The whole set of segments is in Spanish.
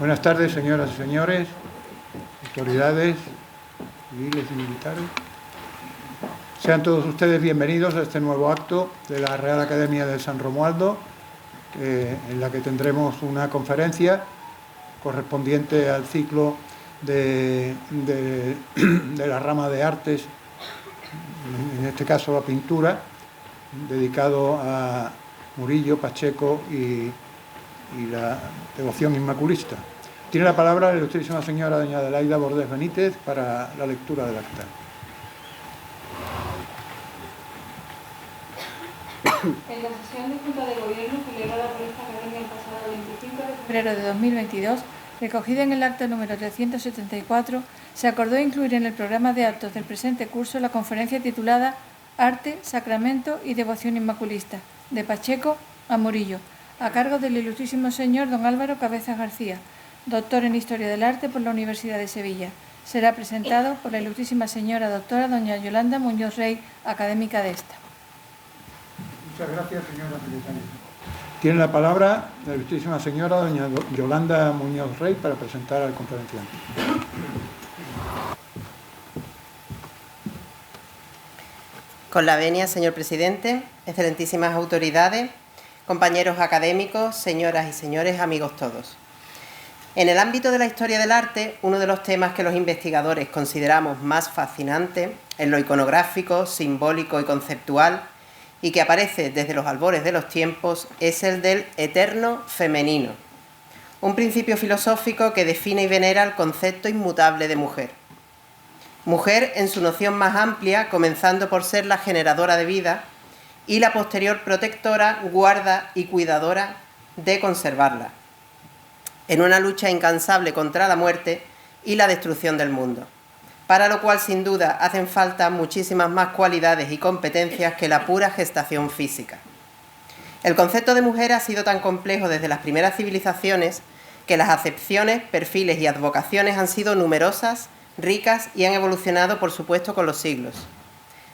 Buenas tardes, señoras y señores, autoridades civiles y militares. Sean todos ustedes bienvenidos a este nuevo acto de la Real Academia de San Romualdo, en la que tendremos una conferencia correspondiente al ciclo de la rama de artes, en este caso la pintura, dedicado a Murillo, Pacheco y la devoción inmaculista. Tiene la palabra la ilustrísima señora doña Adelaida Bordés Benítez para la lectura del acta. En la sesión de Junta de Gobierno celebrada por esta academia el pasado 25 de febrero de 2022, recogida en el acta número 374, se acordó incluir en el programa de actos del presente curso la conferencia titulada Arte, Sacramento y Devoción Inmaculista, de Pacheco a Murillo, a cargo del ilustrísimo señor don Álvaro Cabezas García, doctor en Historia del Arte por la Universidad de Sevilla. Será presentado por la ilustrísima señora doctora doña Yolanda Muñoz Rey, académica de esta. Muchas gracias, señora secretaria. Tiene la palabra la ilustrísima señora doña Yolanda Muñoz Rey para presentar al conferenciante. Con la venia, señor presidente, excelentísimas autoridades, compañeros académicos, señoras y señores, amigos todos. En el ámbito de la historia del arte, uno de los temas que los investigadores consideramos más fascinante en lo iconográfico, simbólico y conceptual, y que aparece desde los albores de los tiempos, es el del eterno femenino, un principio filosófico que define y venera el concepto inmutable de mujer. Mujer en su noción más amplia, comenzando por ser la generadora de vida y la posterior protectora, guarda y cuidadora de conservarla, en una lucha incansable contra la muerte y la destrucción del mundo, para lo cual sin duda hacen falta muchísimas más cualidades y competencias que la pura gestación física. El concepto de mujer ha sido tan complejo desde las primeras civilizaciones que las acepciones, perfiles y advocaciones han sido numerosas, ricas y han evolucionado, por supuesto, con los siglos,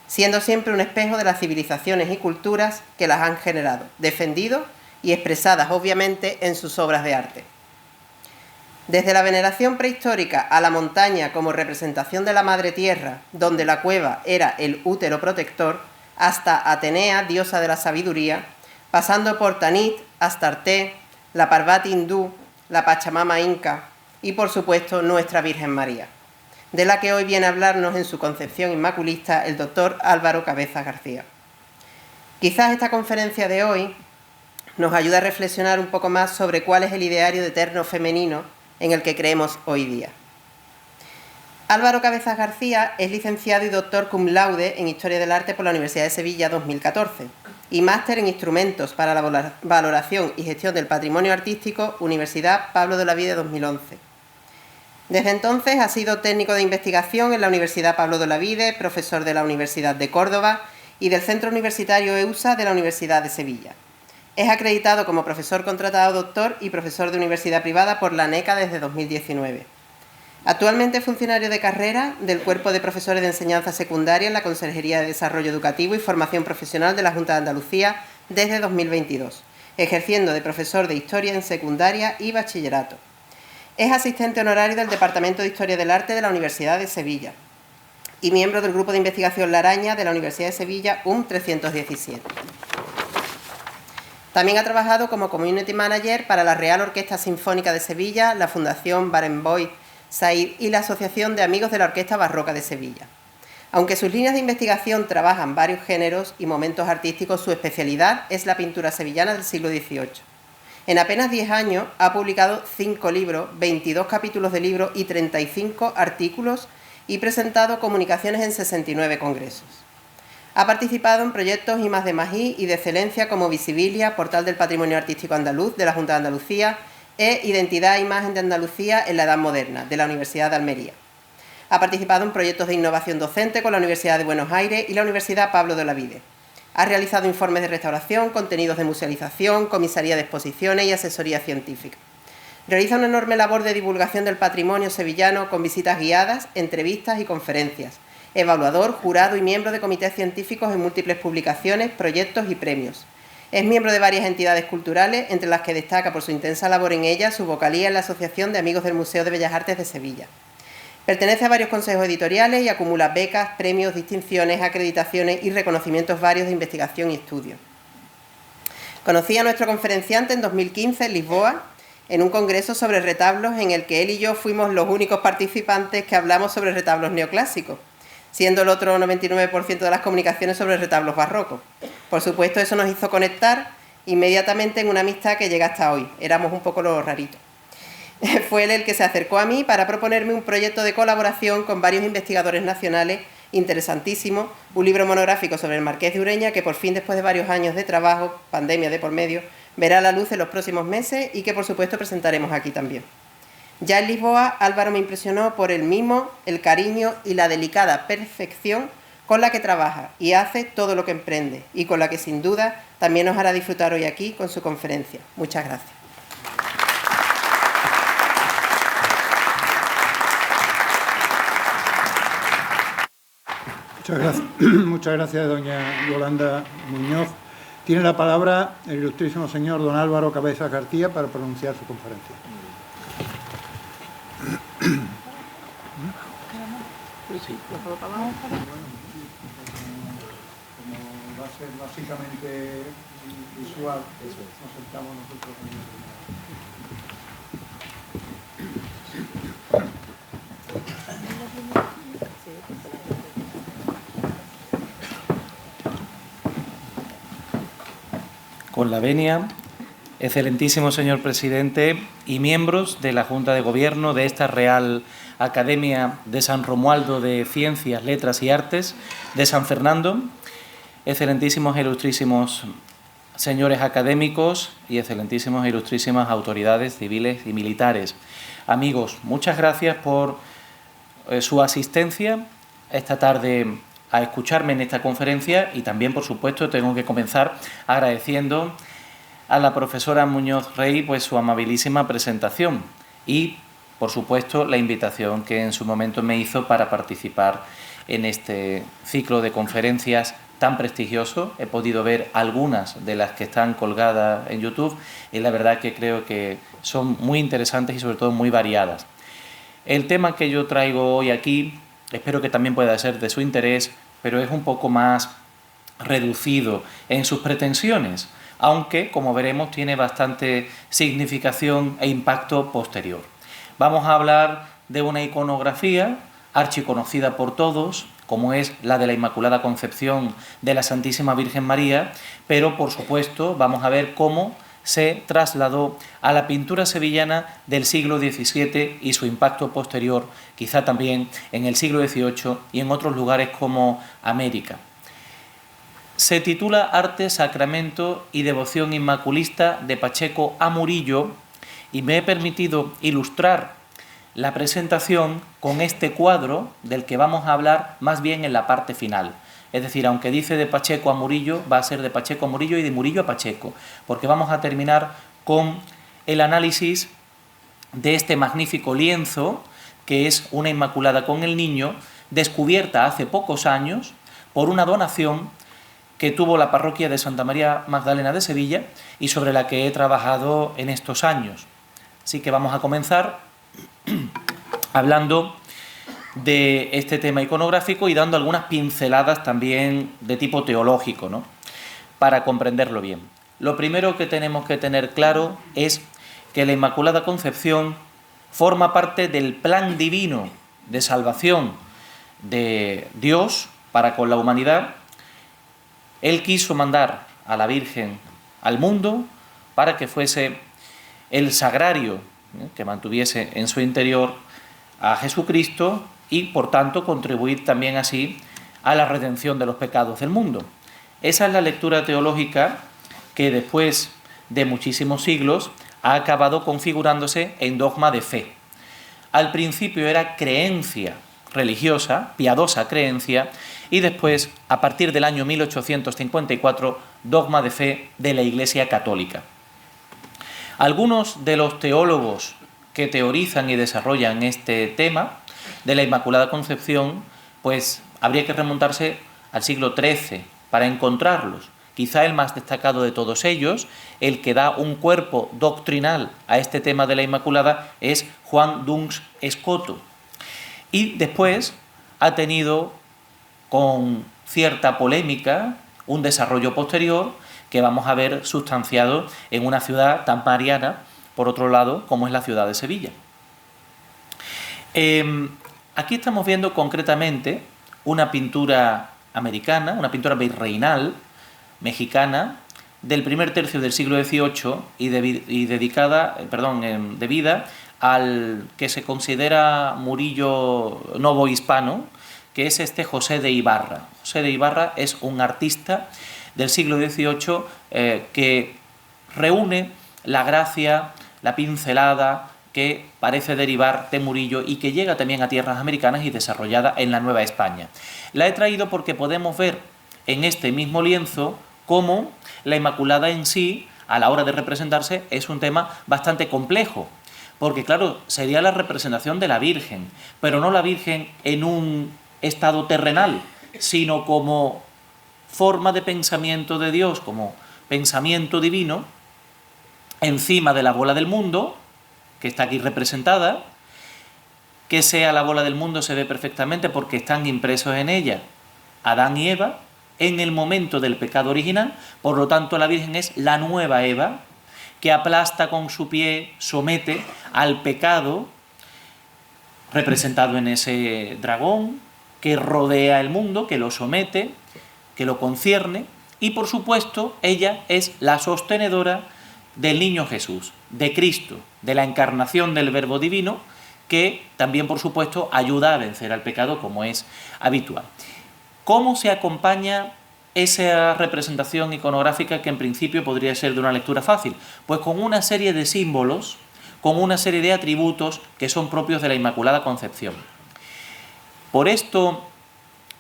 siendo siempre un espejo de las civilizaciones y culturas que las han generado, defendido y expresadas, obviamente, en sus obras de arte. Desde la veneración prehistórica a la montaña como representación de la madre tierra, donde la cueva era el útero protector, hasta Atenea, diosa de la sabiduría, pasando por Tanit, Astarte, la Parvati hindú, la Pachamama inca y, por supuesto, nuestra Virgen María, de la que hoy viene a hablarnos en su concepción inmaculista el doctor Álvaro Cabezas García. Quizás esta conferencia de hoy nos ayude a reflexionar un poco más sobre cuál es el ideario de eterno femenino en el que creemos hoy día. Álvaro Cabezas García es licenciado y doctor cum laude en Historia del Arte por la Universidad de Sevilla 2014 y máster en Instrumentos para la Valoración y Gestión del Patrimonio Artístico, Universidad Pablo de Olavide 2011. Desde entonces ha sido técnico de investigación en la Universidad Pablo de Olavide, profesor de la Universidad de Córdoba y del Centro Universitario EUSA de la Universidad de Sevilla. Es acreditado como profesor contratado doctor y profesor de universidad privada por la ANECA desde 2019. Actualmente es funcionario de carrera del Cuerpo de Profesores de Enseñanza Secundaria en la Consejería de Desarrollo Educativo y Formación Profesional de la Junta de Andalucía desde 2022, ejerciendo de profesor de Historia en secundaria y bachillerato. Es asistente honorario del Departamento de Historia del Arte de la Universidad de Sevilla y miembro del Grupo de Investigación La Araña de la Universidad de Sevilla, UM 317. También ha trabajado como Community Manager para la Real Orquesta Sinfónica de Sevilla, la Fundación Barenboim Said y la Asociación de Amigos de la Orquesta Barroca de Sevilla. Aunque sus líneas de investigación trabajan varios géneros y momentos artísticos, su especialidad es la pintura sevillana del siglo XVIII. En apenas 10 años ha publicado 5 libros, 22 capítulos de libros y 35 artículos y presentado comunicaciones en 69 congresos. Ha participado en proyectos I+D+I y de excelencia como Visibilia, Portal del Patrimonio Artístico Andaluz de la Junta de Andalucía e Identidad e Imagen de Andalucía en la Edad Moderna de la Universidad de Almería. Ha participado en proyectos de innovación docente con la Universidad de Buenos Aires y la Universidad Pablo de Olavide. Ha realizado informes de restauración, contenidos de musealización, comisaría de exposiciones y asesoría científica. Realiza una enorme labor de divulgación del patrimonio sevillano con visitas guiadas, entrevistas y conferencias. Evaluador, jurado y miembro de comités científicos en múltiples publicaciones, proyectos y premios. Es miembro de varias entidades culturales, entre las que destaca por su intensa labor en ellas su vocalía en la Asociación de Amigos del Museo de Bellas Artes de Sevilla. Pertenece a varios consejos editoriales y acumula becas, premios, distinciones, acreditaciones y reconocimientos varios de investigación y estudio. Conocí a nuestro conferenciante en 2015 en Lisboa, en un congreso sobre retablos en el que él y yo fuimos los únicos participantes que hablamos sobre retablos neoclásicos, siendo el otro 99% de las comunicaciones sobre retablos barrocos. Por supuesto, eso nos hizo conectar inmediatamente en una amistad que llega hasta hoy. Éramos un poco los raritos. Fue él el que se acercó a mí para proponerme un proyecto de colaboración con varios investigadores nacionales interesantísimo, un libro monográfico sobre el Marqués de Ureña que por fin, después de varios años de trabajo, pandemia de por medio, verá la luz en los próximos meses y que por supuesto presentaremos aquí también. Ya en Lisboa, Álvaro me impresionó por el mimo, el cariño y la delicada perfección con la que trabaja y hace todo lo que emprende y con la que sin duda también nos hará disfrutar hoy aquí con su conferencia. Muchas gracias. Muchas gracias, doña Yolanda Muñoz. Tiene la palabra el ilustrísimo señor don Álvaro Cabezas García para pronunciar su conferencia. Como va a ser básicamente visual, nos sentamos nosotros en el... Con la venia, excelentísimo señor presidente y miembros de la Junta de Gobierno de esta Real Academia de San Romualdo de Ciencias, Letras y Artes de San Fernando, excelentísimos e ilustrísimos señores académicos y excelentísimos e ilustrísimas autoridades civiles y militares. Amigos, muchas gracias por su asistencia esta tarde a escucharme en esta conferencia y también, por supuesto, tengo que comenzar agradeciendo a la profesora Muñoz Rey pues su amabilísima presentación y, por supuesto, la invitación que en su momento me hizo para participar en este ciclo de conferencias tan prestigioso. He podido ver algunas de las que están colgadas en YouTube y la verdad que creo que son muy interesantes y sobre todo muy variadas. El tema que yo traigo hoy aquí espero que también pueda ser de su interés, pero es un poco más reducido en sus pretensiones, aunque, como veremos, tiene bastante significación e impacto posterior. Vamos a hablar de una iconografía archiconocida por todos, como es la de la Inmaculada Concepción de la Santísima Virgen María, pero, por supuesto, vamos a ver cómo se trasladó a la pintura sevillana del siglo XVII y su impacto posterior, quizá también en el siglo XVIII y en otros lugares como América. Se titula Arte, Sacramento y Devoción Inmaculista de Pacheco a Murillo y me he permitido ilustrar la presentación con este cuadro del que vamos a hablar más bien en la parte final. Es decir, aunque dice de Pacheco a Murillo, va a ser de Pacheco a Murillo y de Murillo a Pacheco, porque vamos a terminar con el análisis de este magnífico lienzo, que es una Inmaculada con el Niño, descubierta hace pocos años por una donación que tuvo la parroquia de Santa María Magdalena de Sevilla y sobre la que he trabajado en estos años. Así que vamos a comenzar hablando de este tema iconográfico y dando algunas pinceladas también de tipo teológico, ¿no?, para comprenderlo bien. Lo primero que tenemos que tener claro es que la Inmaculada Concepción forma parte del plan divino de salvación de Dios para con la humanidad. Él quiso mandar a la Virgen al mundo para que fuese el sagrario que mantuviese en su interior a Jesucristo y, por tanto, contribuir también así a la redención de los pecados del mundo. Esa es la lectura teológica que después de muchísimos siglos ha acabado configurándose en dogma de fe. Al principio era creencia religiosa, piadosa creencia, y después, a partir del año 1854, dogma de fe de la Iglesia Católica. Algunos de los teólogos que teorizan y desarrollan este tema de la Inmaculada Concepción, pues habría que remontarse al siglo XIII para encontrarlos. quizá el más destacado de todos ellos, el que da un cuerpo doctrinal a este tema de la Inmaculada, es Juan Duns Scoto. Y después ha tenido, con cierta polémica, un desarrollo posterior que vamos a ver sustanciado en una ciudad tan mariana, por otro lado, como es la ciudad de Sevilla. Aquí estamos viendo concretamente una pintura americana, una pintura virreinal, mexicana, del primer tercio del siglo XVIII y debida al que se considera Murillo novohispano, que es este José de Ibarra. José de Ibarra es un artista del siglo XVIII que reúne la gracia, la pincelada que parece derivar de Murillo y que llega también a tierras americanas y desarrollada en la Nueva España. La he traído porque podemos ver en este mismo lienzo cómo la Inmaculada en sí, a la hora de representarse, es un tema bastante complejo, porque claro, sería la representación de la Virgen, pero no la Virgen en un estado terrenal, sino como forma de pensamiento de Dios, como pensamiento divino, encima de la bola del mundo, que está aquí representada. Que sea la bola del mundo se ve perfectamente porque están impresos en ella Adán y Eva en el momento del pecado original. Por lo tanto, la Virgen es la nueva Eva, que aplasta con su pie, somete al pecado representado en ese dragón que rodea el mundo, que lo somete, que lo concierne, y por supuesto ella es la sostenedora del niño Jesús, de Cristo, de la encarnación del Verbo Divino, que también por supuesto ayuda a vencer al pecado, como es habitual. ¿Cómo se acompaña esa representación iconográfica que en principio podría ser de una lectura fácil? Pues con una serie de símbolos, con una serie de atributos que son propios de la Inmaculada Concepción. Por esto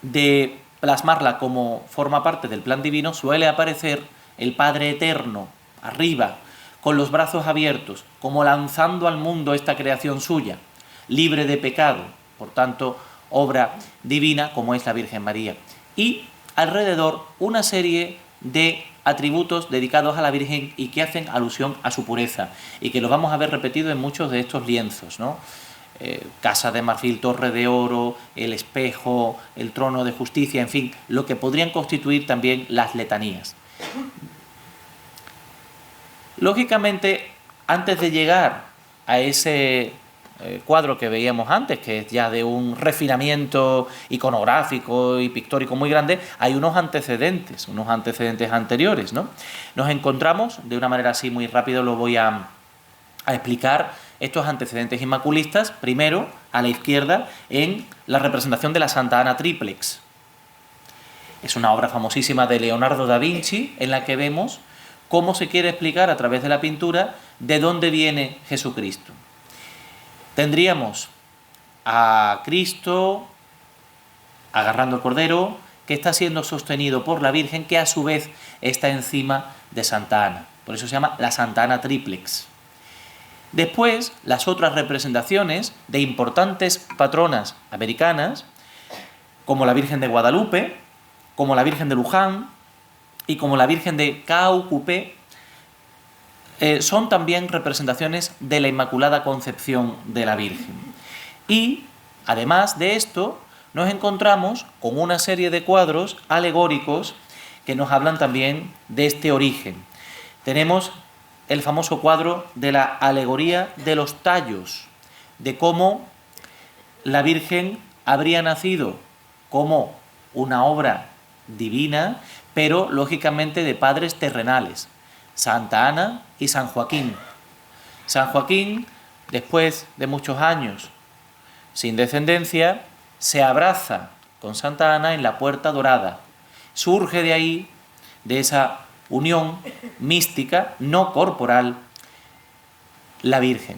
de plasmarla como forma parte del plan divino, suele aparecer el Padre Eterno arriba, con los brazos abiertos, como lanzando al mundo esta creación suya, libre de pecado, por tanto, obra divina como es la Virgen María. Y alrededor una serie de atributos dedicados a la Virgen y que hacen alusión a su pureza, y que los vamos a ver repetidos en muchos de estos lienzos, ¿no? Casa de marfil, torre de oro, el espejo, el trono de justicia, en fin, lo que podrían constituir también las letanías. Lógicamente, antes de llegar a ese cuadro que veíamos antes, que es ya de un refinamiento iconográfico y pictórico muy grande, hay unos antecedentes anteriores, ¿no? Nos encontramos, de una manera así muy rápida lo voy a explicar, estos antecedentes inmaculistas, primero, a la izquierda, en la representación de la Santa Ana Triplex. Es una obra famosísima de Leonardo da Vinci, en la que vemos cómo se quiere explicar a través de la pintura de dónde viene Jesucristo. Tendríamos a Cristo agarrando el Cordero, que está siendo sostenido por la Virgen, que a su vez está encima de Santa Ana. Por eso se llama la Santa Ana Triplex. Después, las otras representaciones de importantes patronas americanas, como la Virgen de Guadalupe, como la Virgen de Luján y como la Virgen de Caucupé, son también representaciones de la Inmaculada Concepción de la Virgen. Y, además de esto, nos encontramos con una serie de cuadros alegóricos que nos hablan también de este origen. Tenemos el famoso cuadro de la alegoría de los tallos, de cómo la Virgen habría nacido como una obra divina, pero lógicamente de padres terrenales, Santa Ana y San Joaquín. San Joaquín, después de muchos años sin descendencia, se abraza con Santa Ana en la Puerta Dorada. Surge de ahí, de esa unión mística, no corporal, la Virgen,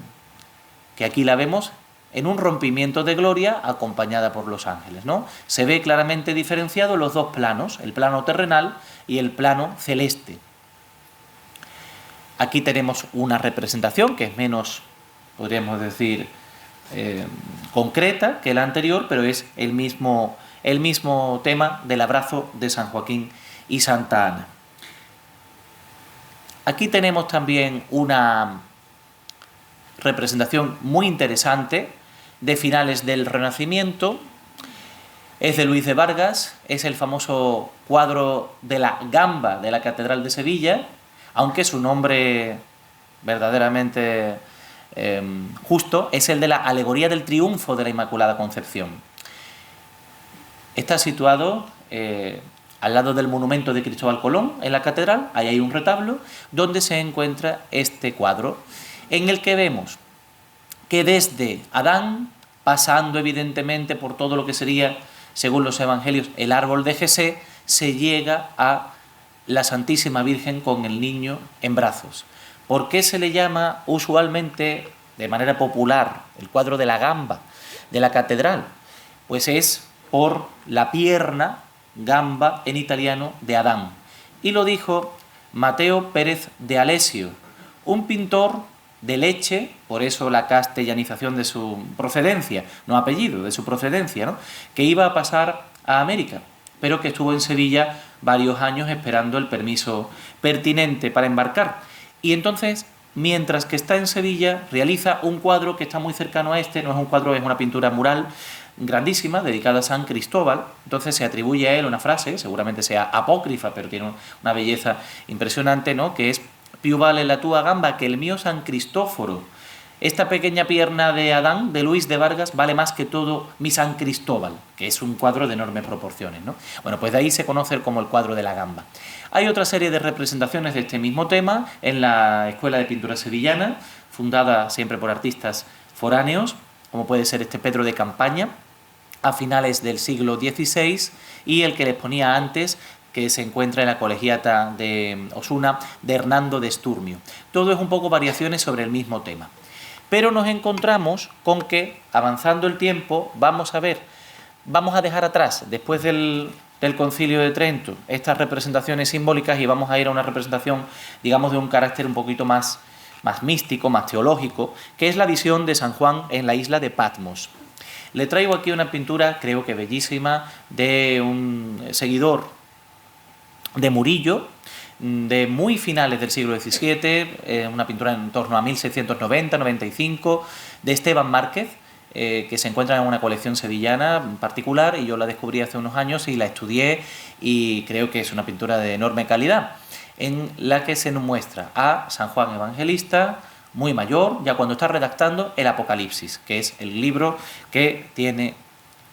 que aquí la vemos en un rompimiento de gloria acompañada por los ángeles, ¿no? Se ve claramente diferenciado los dos planos, el plano terrenal y el plano celeste. Aquí tenemos una representación que es menos, podríamos decir, concreta que la anterior, pero es el mismo tema del abrazo de San Joaquín y Santa Ana. Aquí tenemos también una representación muy interesante de finales del Renacimiento. Es de Luis de Vargas, es el famoso cuadro de la Gamba de la Catedral de Sevilla, aunque su nombre verdaderamente justo es el de la Alegoría del Triunfo de la Inmaculada Concepción. Está situado al lado del monumento de Cristóbal Colón en la catedral. Ahí hay un retablo donde se encuentra este cuadro, en el que vemos que desde Adán, pasando evidentemente por todo lo que sería, según los evangelios, el árbol de Jesé, se llega a la Santísima Virgen con el niño en brazos. ¿Por qué se le llama usualmente, de manera popular, el cuadro de la Gamba de la catedral? Pues es por la pierna, gamba en italiano, de Adán. Y lo dijo Mateo Pérez de Alessio, un pintor de Lecce, por eso la castellanización de su procedencia, no apellido, de su procedencia, ¿no?, que iba a pasar a América, pero que estuvo en Sevilla varios años esperando el permiso pertinente para embarcar. Y entonces, mientras que está en Sevilla, realiza un cuadro que está muy cercano a este. No es un cuadro, es una pintura mural grandísima, dedicada a San Cristóbal. Entonces se atribuye a él una frase, seguramente sea apócrifa, pero tiene una belleza impresionante, ¿no?, que es: «Più vale la tua gamba que el mío San Cristóforo». Esta pequeña pierna de Adán, de Luis de Vargas, vale más que todo mi San Cristóbal, que es un cuadro de enormes proporciones, ¿no? Bueno, pues de ahí se conoce como el cuadro de la Gamba. Hay otra serie de representaciones de este mismo tema en la Escuela de Pintura Sevillana, fundada siempre por artistas foráneos, como puede ser este Pedro de Campaña, a finales del siglo XVI, y el que les ponía antes, que se encuentra en la Colegiata de Osuna, de Hernando de Sturmio. Todo es un poco variaciones sobre el mismo tema. Pero nos encontramos con que, avanzando el tiempo, vamos a dejar atrás, después del Concilio de Trento, estas representaciones simbólicas, y vamos a ir a una representación, digamos, de un carácter un poquito más místico, más teológico, que es la visión de San Juan en la isla de Patmos. Le traigo aquí una pintura, creo que bellísima, de un seguidor de Murillo, de muy finales del siglo XVII, una pintura en torno a 1690-95, de Esteban Márquez, que se encuentra en una colección sevillana particular, y yo la descubrí hace unos años y la estudié, y creo que es una pintura de enorme calidad, en la que se nos muestra a San Juan Evangelista, muy mayor, ya cuando está redactando el Apocalipsis, que es el libro que tiene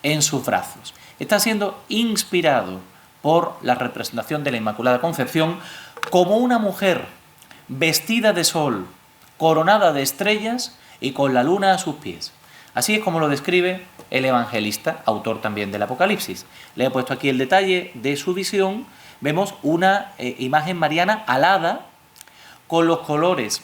en sus brazos. Está siendo inspirado por la representación de la Inmaculada Concepción como una mujer vestida de sol, coronada de estrellas y con la luna a sus pies. Así es como lo describe el evangelista, autor también del Apocalipsis. Le he puesto aquí el detalle de su visión. Vemos una imagen mariana alada, con los colores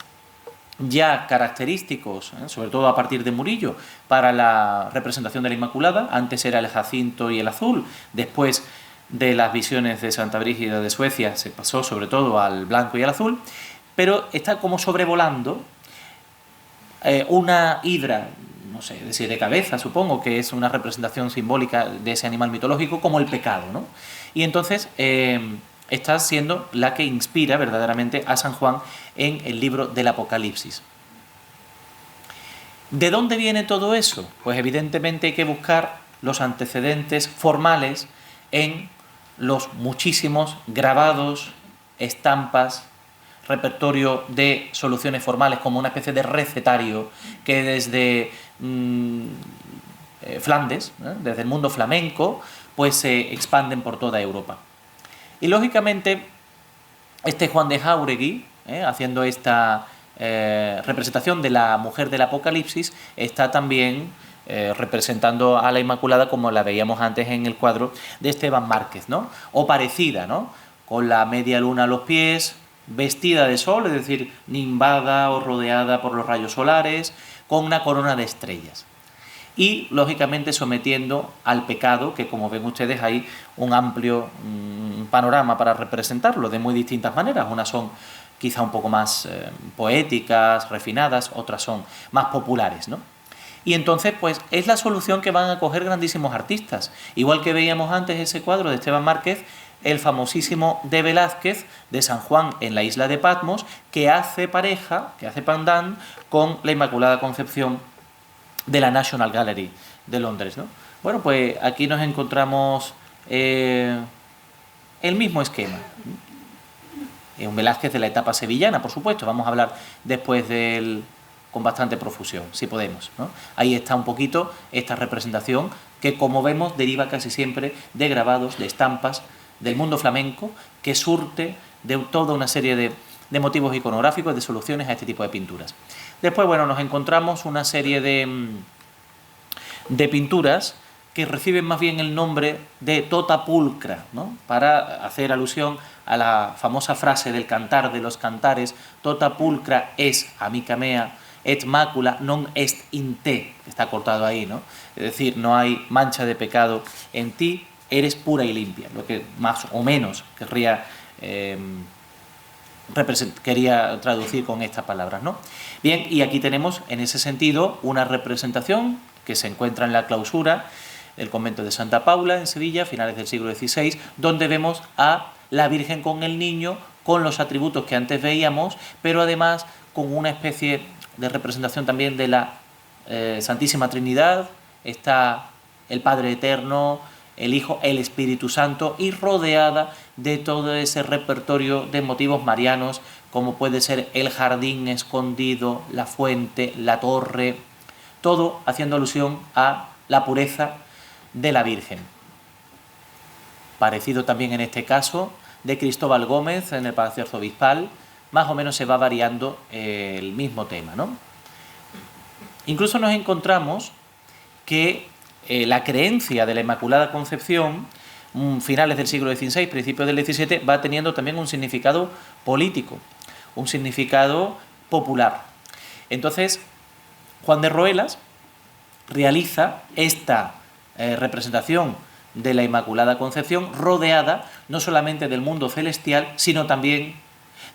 ya característicos, sobre todo a partir de Murillo, para la representación de la Inmaculada. Antes era el jacinto y el azul, después de las visiones de Santa Brígida de Suecia se pasó sobre todo al blanco y al azul, pero está como sobrevolando una hidra, no sé, de 7 cabezas, supongo, que es una representación simbólica de ese animal mitológico, como el pecado, ¿no? Y entonces está siendo la que inspira verdaderamente a San Juan en el libro del Apocalipsis. ¿De dónde viene todo eso? Pues evidentemente hay que buscar los antecedentes formales en los muchísimos grabados, estampas, repertorio de soluciones formales, como una especie de recetario que desde Flandes, desde el mundo flamenco, pues se expanden por toda Europa. Y lógicamente este Juan de Jáuregui, haciendo esta representación de la mujer del Apocalipsis, está también representando a la Inmaculada como la veíamos antes en el cuadro de Esteban Márquez, ¿no? O parecida, ¿no? Con la media luna a los pies, vestida de sol, es decir, nimbada o rodeada por los rayos solares, con una corona de estrellas. Y, lógicamente, sometiendo al pecado, que como ven ustedes hay un amplio panorama para representarlo de muy distintas maneras. Unas son quizá un poco más poéticas, refinadas, otras son más populares, ¿no? Y entonces, pues, es la solución que van a coger grandísimos artistas. Igual que veíamos antes ese cuadro de Esteban Márquez, el famosísimo de Velázquez de San Juan en la isla de Patmos, que hace pareja, que hace pendant con la Inmaculada Concepción de la National Gallery de Londres, ¿no? Bueno, pues aquí nos encontramos el mismo esquema. Un Velázquez de la etapa sevillana, por supuesto, vamos a hablar después de él con bastante profusión, si podemos, ¿no? Ahí está un poquito esta representación que, como vemos, deriva casi siempre de grabados, de estampas del mundo flamenco, que surte de toda una serie de motivos iconográficos, de soluciones a este tipo de pinturas. Después, bueno, nos encontramos una serie de pinturas que reciben más bien el nombre de tota pulcra, ¿no? Para hacer alusión a la famosa frase del Cantar de los Cantares: tota pulcra es amica mea, et macula non est in te, que está cortado ahí, ¿no? Es decir, no hay mancha de pecado en ti, eres pura y limpia, lo que más o menos quería traducir con estas palabras, ¿no? Bien, y aquí tenemos en ese sentido una representación que se encuentra en la clausura del convento de Santa Paula en Sevilla, finales del siglo XVI, donde vemos a la Virgen con el niño, con los atributos que antes veíamos, pero además con una especie de representación también de la Santísima Trinidad. Está el Padre Eterno, el Hijo, el Espíritu Santo, y rodeada de todo ese repertorio de motivos marianos, como puede ser el jardín escondido, la fuente, la torre, todo haciendo alusión a la pureza de la Virgen. Parecido también en este caso de Cristóbal Gómez en el Palacio Arzobispal, más o menos se va variando el mismo tema, ¿no? Incluso nos encontramos que la creencia de la Inmaculada Concepción, finales del siglo XVI, principios del XVII, va teniendo también un significado político, un significado popular. Entonces, Juan de Roelas realiza esta representación de la Inmaculada Concepción rodeada no solamente del mundo celestial, sino también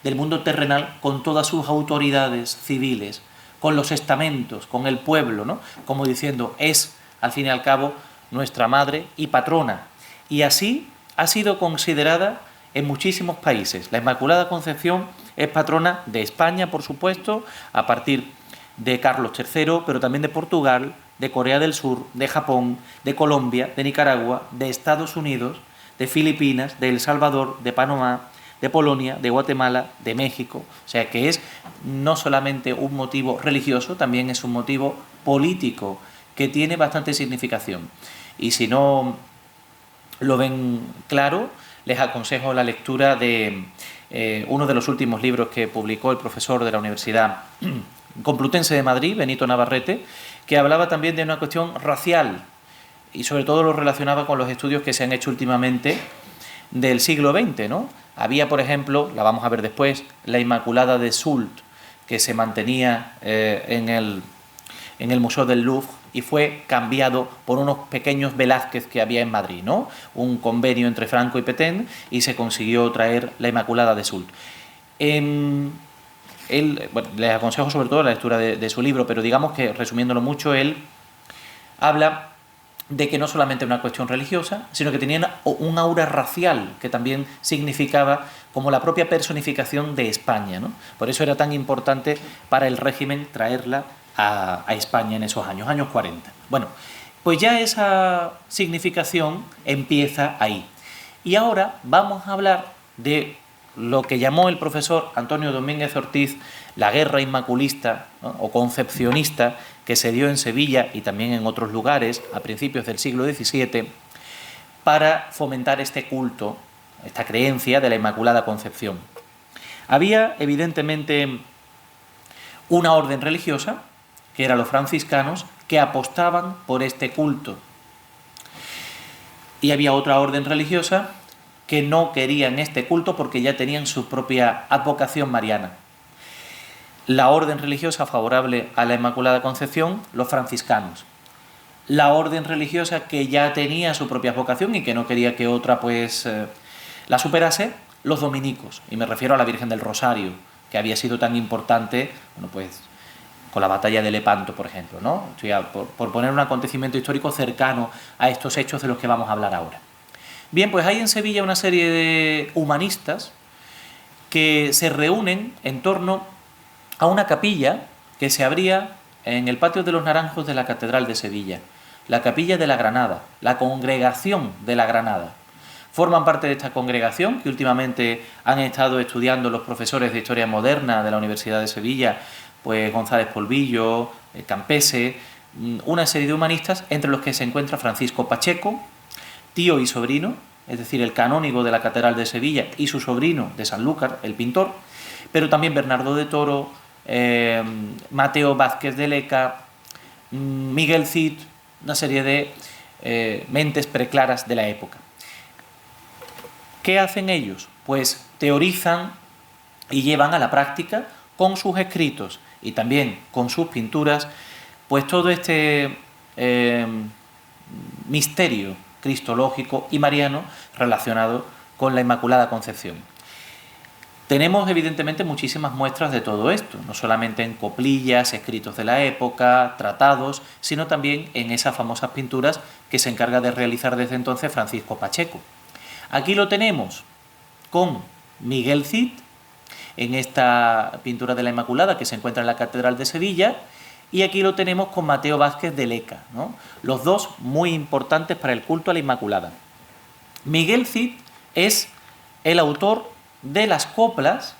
del mundo terrenal, con todas sus autoridades civiles, con los estamentos, con el pueblo, ¿no? Como diciendo, es al fin y al cabo nuestra madre y patrona. Y así ha sido considerada en muchísimos países. La Inmaculada Concepción es patrona de España, por supuesto, a partir de Carlos III, pero también de Portugal, de Corea del Sur, de Japón, de Colombia, de Nicaragua, de Estados Unidos, de Filipinas, de El Salvador, de Panamá, de Polonia, de Guatemala, de México. O sea que es no solamente un motivo religioso, también es un motivo político que tiene bastante significación. Y si no lo ven claro, les aconsejo la lectura de uno de los últimos libros que publicó el profesor de la Universidad Complutense de Madrid, Benito Navarrete, que hablaba también de una cuestión racial y sobre todo lo relacionaba con los estudios que se han hecho últimamente del siglo XX, ¿no? Había, por ejemplo, la vamos a ver después, la Inmaculada de Soult, que se mantenía en el Museo del Louvre y fue cambiado por unos pequeños Velázquez que había en Madrid, ¿no? Un convenio entre Franco y Petén y se consiguió traer la Inmaculada de Soult. Bueno, les aconsejo sobre todo la lectura de su libro, pero digamos que, resumiéndolo mucho, él habla de que no solamente una cuestión religiosa, sino que tenía un aura racial que también significaba como la propia personificación de España, ¿no? Por eso era tan importante para el régimen traerla a España en esos años 40. Bueno, pues ya esa significación empieza ahí. Y ahora vamos a hablar de lo que llamó el profesor Antonio Domínguez Ortiz la guerra inmaculista, ¿no? O concepcionista, que se dio en Sevilla y también en otros lugares a principios del siglo XVII para fomentar este culto, esta creencia de la Inmaculada Concepción. Había evidentemente una orden religiosa, que eran los franciscanos, que apostaban por este culto. Y había otra orden religiosa que no querían este culto porque ya tenían su propia advocación mariana. La orden religiosa favorable a la Inmaculada Concepción, los franciscanos. La orden religiosa que ya tenía su propia vocación y que no quería que otra la superase, los dominicos. Y me refiero a la Virgen del Rosario, que había sido tan importante, bueno, pues con la batalla de Lepanto, por ejemplo, ¿no? Por poner un acontecimiento histórico cercano a estos hechos de los que vamos a hablar ahora. Bien, pues hay en Sevilla una serie de humanistas que se reúnen en torno a una capilla que se abría en el patio de los Naranjos de la Catedral de Sevilla, la Capilla de la Granada, la Congregación de la Granada. Forman parte de esta congregación que últimamente han estado estudiando los profesores de Historia Moderna de la Universidad de Sevilla, pues González Polvillo, Campese, una serie de humanistas entre los que se encuentra Francisco Pacheco, tío y sobrino, es decir, el canónigo de la Catedral de Sevilla y su sobrino de Sanlúcar, el pintor, pero también Bernardo de Toro, Mateo Vázquez de Leca, Miguel Cid, una serie de mentes preclaras de la época. ¿Qué hacen ellos? Pues teorizan y llevan a la práctica con sus escritos y también con sus pinturas, pues todo este misterio cristológico y mariano relacionado con la Inmaculada Concepción. Tenemos evidentemente muchísimas muestras de todo esto, no solamente en coplillas, escritos de la época, tratados, sino también en esas famosas pinturas que se encarga de realizar desde entonces Francisco Pacheco. Aquí lo tenemos con Miguel Cid, en esta pintura de la Inmaculada que se encuentra en la Catedral de Sevilla, y aquí lo tenemos con Mateo Vázquez de Leca, ¿no? Los dos muy importantes para el culto a la Inmaculada. Miguel Cid es el autor de las coplas.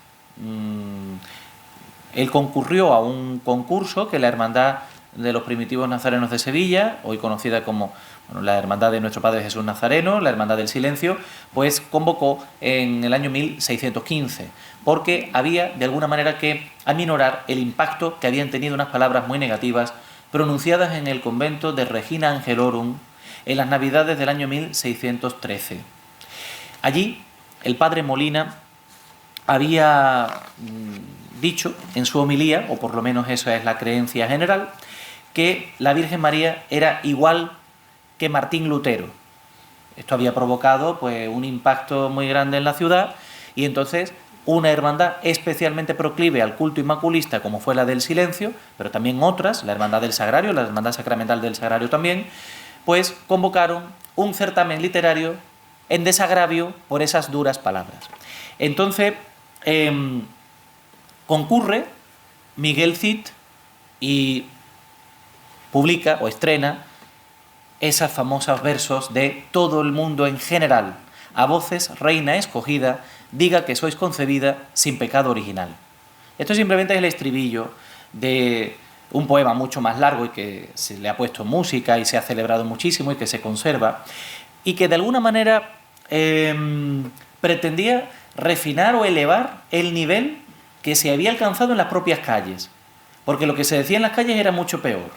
Él concurrió a un concurso que la Hermandad de los Primitivos Nazarenos de Sevilla, hoy conocida como la Hermandad de Nuestro Padre Jesús Nazareno, la Hermandad del Silencio, pues convocó en el año 1615, porque había de alguna manera que aminorar el impacto que habían tenido unas palabras muy negativas pronunciadas en el convento de Regina Angelorum en las Navidades del año 1613. Allí el padre Molina había dicho en su homilía, o por lo menos esa es la creencia general, que la Virgen María era igual que Martín Lutero. Esto había provocado pues un impacto muy grande en la ciudad, y entonces una hermandad especialmente proclive al culto inmaculista, como fue la del Silencio, pero también otras, la Hermandad del Sagrario, la Hermandad Sacramental del Sagrario también, pues convocaron un certamen literario en desagravio por esas duras palabras. Entonces concurre Miguel Cid y publica o estrena esos famosos versos de todo el mundo en general: a voces, reina escogida, diga que sois concebida sin pecado original. Esto simplemente es el estribillo de un poema mucho más largo y que se le ha puesto música y se ha celebrado muchísimo y que se conserva, y que de alguna manera pretendía refinar o elevar el nivel que se había alcanzado en las propias calles, porque lo que se decía en las calles era mucho peor.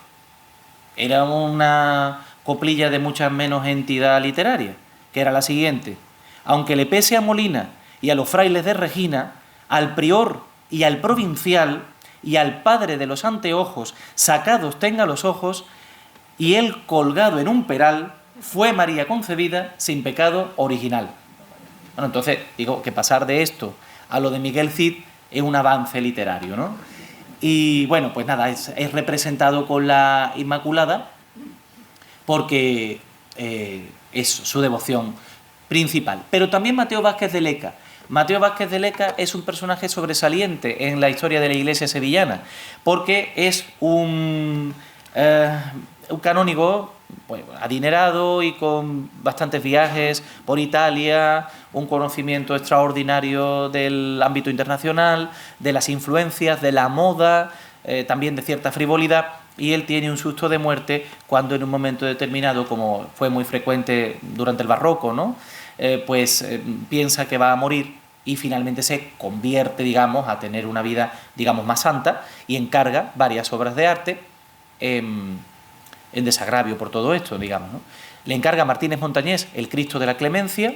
Era una coplilla de mucha menos entidad literaria, que era la siguiente: aunque le pese a Molina y a los frailes de Regina, al prior y al provincial y al padre de los anteojos sacados tenga los ojos, y él colgado en un peral, fue María concebida sin pecado original. Bueno, entonces digo que pasar de esto a lo de Miguel Cid es un avance literario, ¿no? Y bueno, pues nada, es representado con la Inmaculada porque es su devoción principal. Pero también Mateo Vázquez de Leca. Mateo Vázquez de Leca es un personaje sobresaliente en la historia de la Iglesia sevillana, porque es un canónigo pues, adinerado y con bastantes viajes por Italia, un conocimiento extraordinario del ámbito internacional, de las influencias, de la moda, también de cierta frivolidad, y él tiene un susto de muerte cuando en un momento determinado, como fue muy frecuente durante el barroco, ¿no? Piensa que va a morir y finalmente se convierte, digamos, a tener una vida, digamos, más santa, y encarga varias obras de arte en desagravio por todo esto, digamos, ¿no? Le encarga a Martínez Montañés el Cristo de la Clemencia,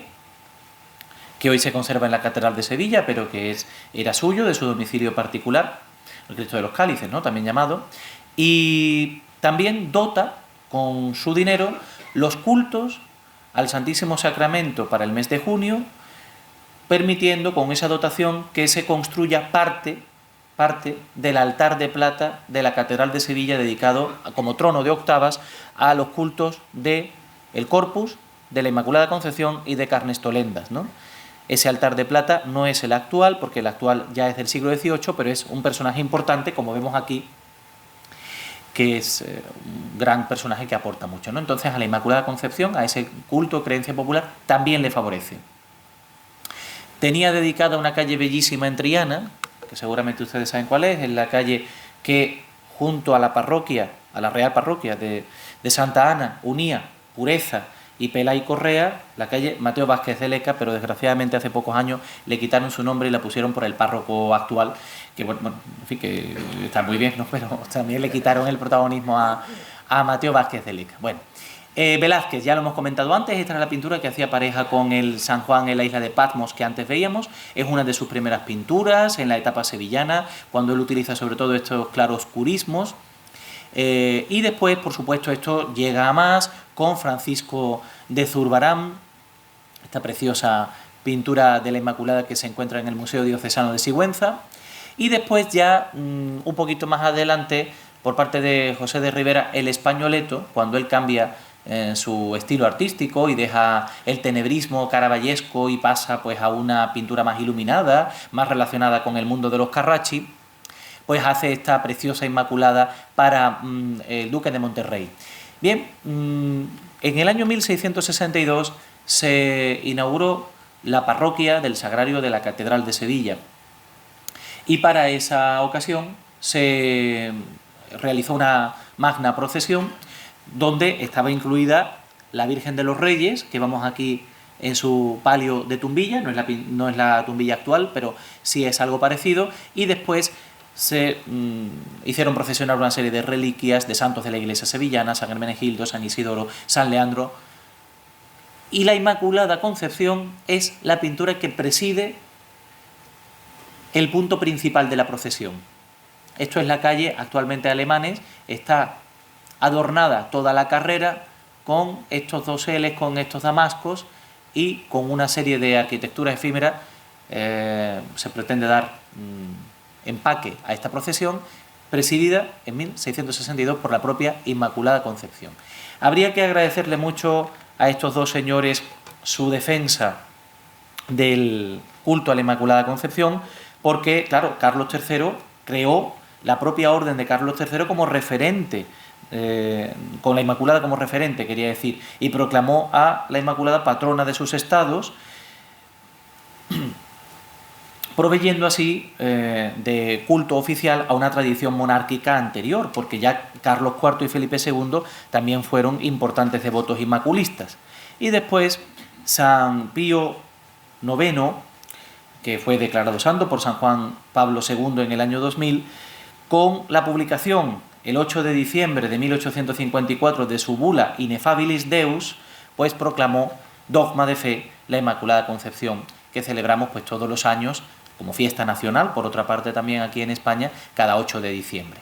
que hoy se conserva en la Catedral de Sevilla, pero que era suyo, de su domicilio particular, el Cristo de los Cálices, ¿no? También llamado, y también dota con su dinero los cultos al Santísimo Sacramento para el mes de junio, permitiendo con esa dotación que se construya parte del altar de plata de la Catedral de Sevilla, dedicado como trono de octavas a los cultos del Corpus de la Inmaculada Concepción y de Carnestolendas, ¿no? Ese altar de plata no es el actual, porque el actual ya es del siglo XVIII, pero es un personaje importante, como vemos aquí, que es un gran personaje que aporta mucho, ¿no? Entonces a la Inmaculada Concepción, a ese culto, creencia popular, también le favorece. Tenía dedicada una calle bellísima en Triana, que seguramente ustedes saben cuál es la calle que junto a la parroquia, a la Real Parroquia de Santa Ana, unía Pureza y Pelay Correa, la calle Mateo Vázquez de Leca, pero desgraciadamente hace pocos años le quitaron su nombre y la pusieron por el párroco actual, que bueno, en fin, que está muy bien, ¿no? Pero también le quitaron el protagonismo a Mateo Vázquez de Leca. Bueno, Velázquez, ya lo hemos comentado antes, esta era la pintura que hacía pareja con el San Juan en la isla de Patmos que antes veíamos, es una de sus primeras pinturas en la etapa sevillana, cuando él utiliza sobre todo estos claroscurismos. Y después, por supuesto, esto llega a más con Francisco de Zurbarán, esta preciosa pintura de la Inmaculada que se encuentra en el Museo Diocesano de Sigüenza, y después ya un poquito más adelante, por parte de José de Rivera, el Españoleto, cuando él cambia su estilo artístico y deja el tenebrismo caravallesco y pasa pues a una pintura más iluminada, más relacionada con el mundo de los Carracci, pues hace esta preciosa Inmaculada para el Duque de Monterrey. Bien, en el año 1662 se inauguró la parroquia del Sagrario de la Catedral de Sevilla y para esa ocasión se realizó una magna procesión donde estaba incluida la Virgen de los Reyes, que vemos aquí en su palio de tumbilla, no es la tumbilla actual, pero sí es algo parecido, y después se hicieron procesionar una serie de reliquias de santos de la iglesia sevillana, San Hermenegildo, San Isidoro, San Leandro, y la Inmaculada Concepción es la pintura que preside el punto principal de la procesión. Esto es la calle actualmente Alemanes, está adornada toda la carrera con estos doseles, con estos damascos y con una serie de arquitecturas efímeras. Se pretende dar empaque a esta procesión, presidida en 1662 por la propia Inmaculada Concepción. Habría que agradecerle mucho a estos dos señores su defensa del culto a la Inmaculada Concepción, porque, claro, Carlos III creó la propia orden de Carlos III como referente, con la Inmaculada como referente, quería decir, y proclamó a la Inmaculada patrona de sus estados, proveyendo así de culto oficial a una tradición monárquica anterior, porque ya Carlos IV y Felipe II también fueron importantes devotos inmaculistas. Y después San Pío IX, que fue declarado santo por San Juan Pablo II en el año 2000, con la publicación el 8 de diciembre de 1854 de su bula Ineffabilis Deus, pues proclamó dogma de fe la Inmaculada Concepción, que celebramos pues todos los años como fiesta nacional, por otra parte también aquí en España, cada 8 de diciembre.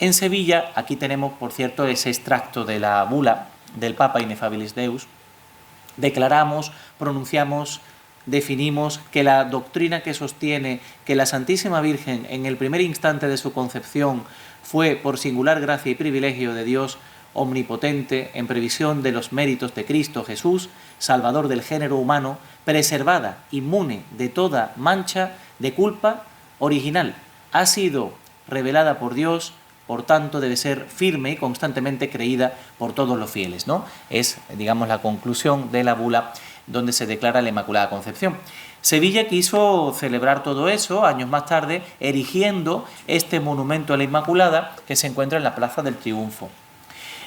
En Sevilla, aquí tenemos, por cierto, ese extracto de la bula del Papa Ineffabilis Deus, declaramos, pronunciamos, definimos que la doctrina que sostiene que la Santísima Virgen en el primer instante de su concepción fue por singular gracia y privilegio de Dios omnipotente en previsión de los méritos de Cristo Jesús, Salvador del género humano, preservada, inmune de toda mancha de culpa original, ha sido revelada por Dios, por tanto debe ser firme y constantemente creída por todos los fieles, ¿no? Es, digamos, la conclusión de la bula donde se declara la Inmaculada Concepción. Sevilla quiso celebrar todo eso años más tarde, erigiendo este monumento a la Inmaculada que se encuentra en la Plaza del Triunfo.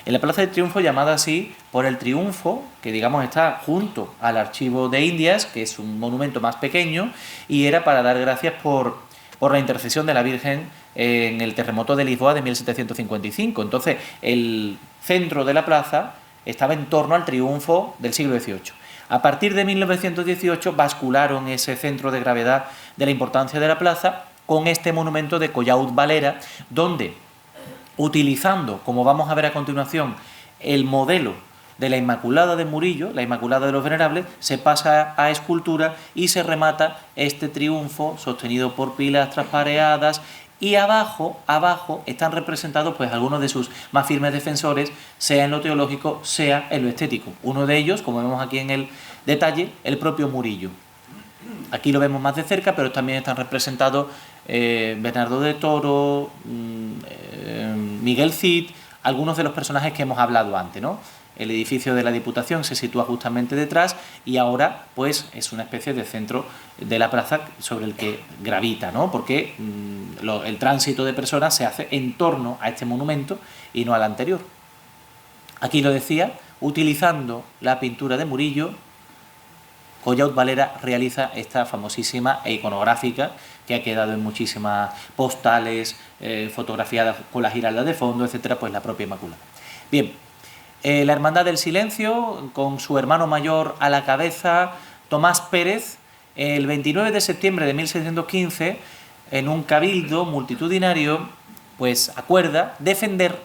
En la Plaza del Triunfo, llamada así por el triunfo, que digamos está junto al Archivo de Indias, que es un monumento más pequeño, y era para dar gracias por la intercesión de la Virgen en el terremoto de Lisboa de 1755. Entonces, el centro de la plaza estaba en torno al triunfo del siglo XVIII. A partir de 1918 bascularon ese centro de gravedad de la importancia de la plaza con este monumento de Collaut Valera, donde, utilizando, como vamos a ver a continuación, el modelo de la Inmaculada de Murillo, la Inmaculada de los Venerables, se pasa a escultura y se remata este triunfo sostenido por pilastras pareadas y abajo están representados pues algunos de sus más firmes defensores, sea en lo teológico, sea en lo estético. Uno de ellos, como vemos aquí en el detalle, el propio Murillo. Aquí lo vemos más de cerca, pero también están representados Bernardo de Toro, Miguel Cid, algunos de los personajes que hemos hablado antes, ¿no? El edificio de la Diputación se sitúa justamente detrás y ahora pues es una especie de centro de la plaza sobre el que gravita, ¿no? Porque el tránsito de personas se hace en torno a este monumento y no al anterior. Aquí lo decía, utilizando la pintura de Murillo, Collaut Valera realiza esta famosísima e iconográfica que ha quedado en muchísimas postales, fotografiadas con la Giralda de fondo, etcétera, pues la propia Inmaculada. Bien, la Hermandad del Silencio, con su hermano mayor a la cabeza, Tomás Pérez, el 29 de septiembre de 1615, en un cabildo multitudinario, pues acuerda defender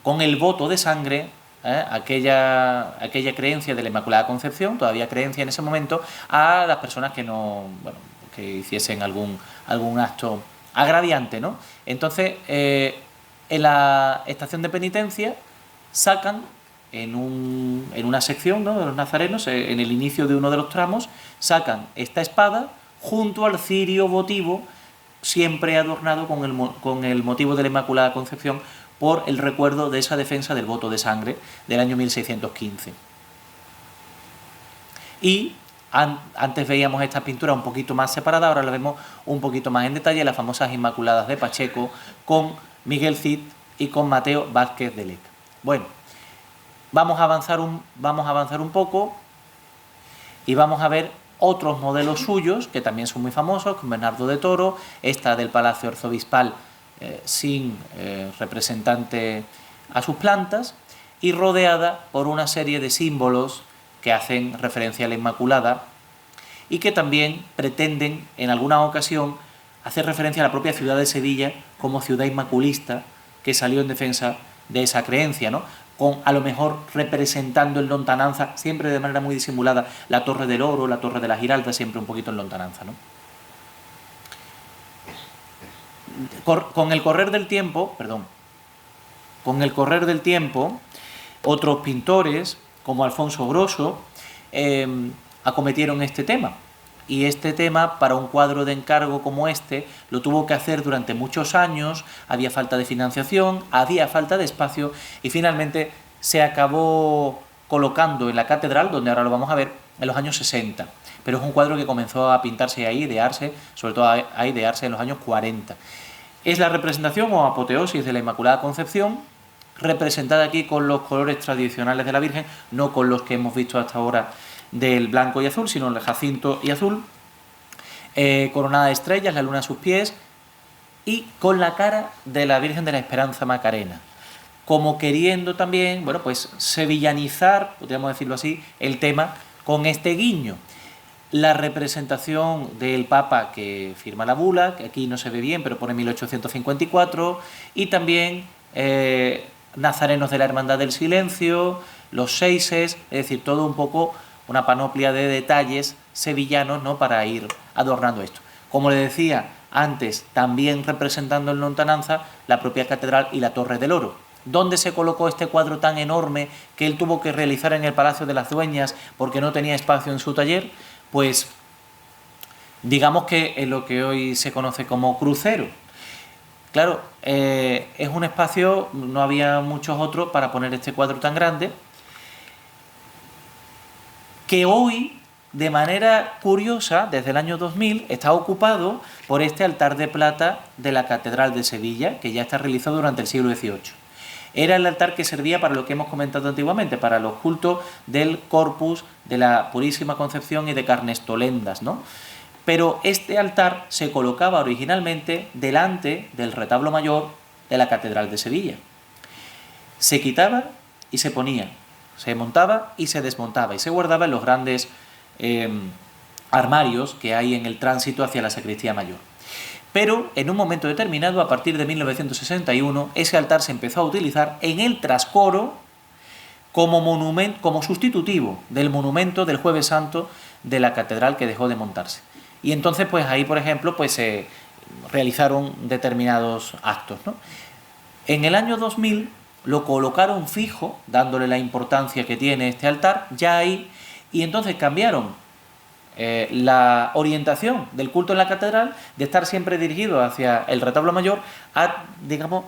con el voto de sangre aquella creencia de la Inmaculada Concepción, todavía creencia en ese momento, a las personas que no, bueno, que hiciesen algún acto agraviante, ¿no? Entonces, en la estación de penitencia sacan en una sección, ¿no?, de los nazarenos, en el inicio de uno de los tramos, sacan esta espada junto al cirio votivo, siempre adornado con el motivo de la Inmaculada Concepción, por el recuerdo de esa defensa del voto de sangre del año 1615. Y antes veíamos esta pintura un poquito más separada, ahora la vemos un poquito más en detalle, las famosas Inmaculadas de Pacheco, con Miguel Cid y con Mateo Vázquez de Leca. Bueno, vamos a avanzar un poco y vamos a ver otros modelos suyos que también son muy famosos, con Bernardo de Toro, esta del Palacio Arzobispal sin representante a sus plantas y rodeada por una serie de símbolos que hacen referencia a la Inmaculada y que también pretenden en alguna ocasión hacer referencia a la propia ciudad de Sevilla como ciudad inmaculista que salió en defensa de esa creencia, ¿no? Con a lo mejor representando en lontananza, siempre de manera muy disimulada, la Torre del Oro, la Torre de la Giralda, siempre un poquito en lontananza, ¿no? Con el correr del tiempo, otros pintores, como Alfonso Grosso, acometieron este tema. Y este tema, para un cuadro de encargo como este, lo tuvo que hacer durante muchos años, había falta de financiación, había falta de espacio, y finalmente se acabó colocando en la catedral, donde ahora lo vamos a ver, en los años 60. Pero es un cuadro que comenzó a pintarse y a idearse, sobre todo a idearse en los años 40. Es la representación o apoteosis de la Inmaculada Concepción, representada aquí con los colores tradicionales de la Virgen, no con los que hemos visto hasta ahora del blanco y azul, sino el jacinto y azul, coronada de estrellas, la luna a sus pies, y con la cara de la Virgen de la Esperanza Macarena, como queriendo también, bueno, pues sevillanizar, podríamos decirlo así, el tema con este guiño. La representación del Papa que firma la bula, que aquí no se ve bien, pero pone 1854, y también nazarenos de la Hermandad del Silencio, los seises, es decir, todo un poco una panoplia de detalles sevillanos, ¿no?, para ir adornando esto. Como le decía antes, también representando en lontananza la propia catedral y la Torre del Oro. ¿Dónde se colocó este cuadro tan enorme que él tuvo que realizar en el Palacio de las Dueñas porque no tenía espacio en su taller? Pues digamos que en lo que hoy se conoce como crucero. Claro, es un espacio, no había muchos otros para poner este cuadro tan grande, que hoy, de manera curiosa, desde el año 2000, está ocupado por este altar de plata de la Catedral de Sevilla, que ya está realizado durante el siglo XVIII. Era el altar que servía para lo que hemos comentado antiguamente, para los cultos del Corpus, de la Purísima Concepción y de Carnestolendas, ¿no? Pero este altar se colocaba originalmente delante del retablo mayor de la Catedral de Sevilla. Se quitaba y se ponía, se montaba y se desmontaba y se guardaba en los grandes armarios que hay en el tránsito hacia la sacristía mayor. Pero en un momento determinado, a partir de 1961, ese altar se empezó a utilizar en el trascoro como monumento, como sustitutivo del monumento del Jueves Santo de la catedral, que dejó de montarse. Y entonces, pues ahí, por ejemplo, pues se realizaron determinados actos, ¿no? En el año 2000 lo colocaron fijo, dándole la importancia que tiene este altar, ya ahí, y entonces cambiaron la orientación del culto en la catedral, de estar siempre dirigido hacia el retablo mayor, a, digamos,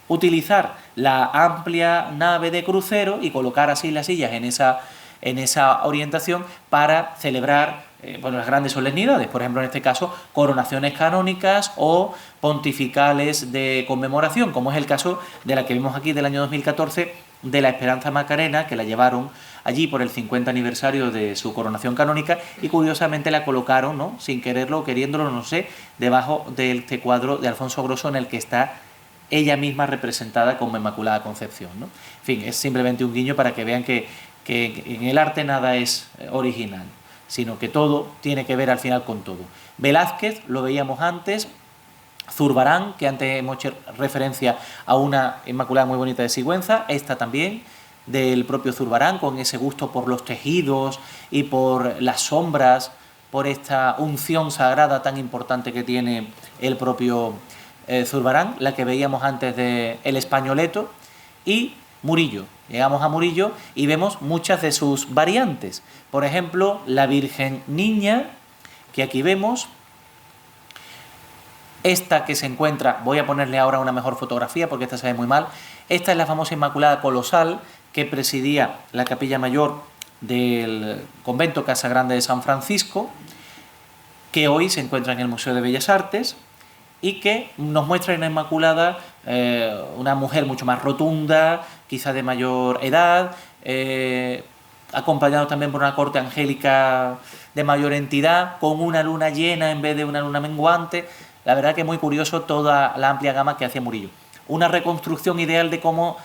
utilizar la amplia nave de crucero y colocar así las sillas en esa orientación para celebrar las grandes solemnidades, por ejemplo, en este caso, coronaciones canónicas o pontificales de conmemoración, como es el caso de la que vimos aquí del año 2014, de la Esperanza Macarena, que la llevaron allí por el 50 aniversario de su coronación canónica y curiosamente la colocaron, ¿no?, sin quererlo o queriéndolo, no sé, debajo de este cuadro de Alfonso Grosso en el que está ella misma representada como Inmaculada Concepción, ¿no? En fin, es simplemente un guiño para que vean que en el arte nada es original, sino que todo tiene que ver al final con todo. Velázquez, lo veíamos antes, Zurbarán, que antes hemos hecho referencia a una Inmaculada muy bonita de Sigüenza, esta también, del propio Zurbarán, con ese gusto por los tejidos y por las sombras, por esta unción sagrada tan importante que tiene el propio Zurbarán, la que veíamos antes de El Españoleto, y Murillo. Llegamos a Murillo y vemos muchas de sus variantes. Por ejemplo, la Virgen Niña, que aquí vemos. Esta que se encuentra, voy a ponerle ahora una mejor fotografía porque esta se ve muy mal. Esta es la famosa Inmaculada Colosal que presidía la capilla mayor del convento Casa Grande de San Francisco, que hoy se encuentra en el Museo de Bellas Artes y que nos muestra en la Inmaculada una mujer mucho más rotunda, quizá de mayor edad, acompañado también por una corte angélica de mayor entidad, con una luna llena en vez de una luna menguante. La verdad que es muy curioso toda la amplia gama que hacía Murillo. Una reconstrucción ideal de cómo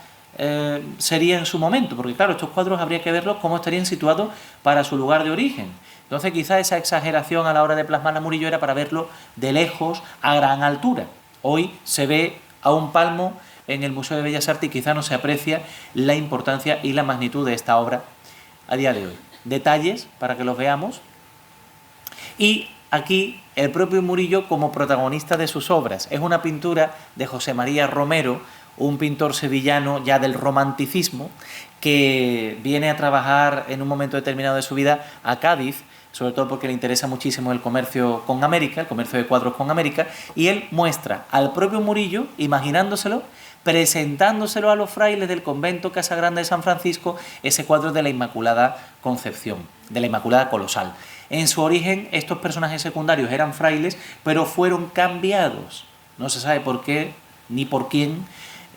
sería en su momento, porque claro, estos cuadros habría que verlos cómo estarían situados para su lugar de origen. Entonces quizá esa exageración a la hora de plasmar a Murillo era para verlo de lejos, a gran altura. Hoy se ve a un palmo en el Museo de Bellas Artes y quizá no se aprecia la importancia y la magnitud de esta obra a día de hoy. Detalles para que los veamos. Y aquí el propio Murillo como protagonista de sus obras. Es una pintura de José María Romero, un pintor sevillano ya del romanticismo, que viene a trabajar en un momento determinado de su vida a Cádiz, sobre todo porque le interesa muchísimo el comercio con América, el comercio de cuadros con América, y él muestra al propio Murillo, imaginándoselo, presentándoselo a los frailes del convento Casa Grande de San Francisco, ese cuadro de la Inmaculada Concepción, de la Inmaculada Colosal. En su origen, estos personajes secundarios eran frailes, pero fueron cambiados. No se sabe por qué ni por quién,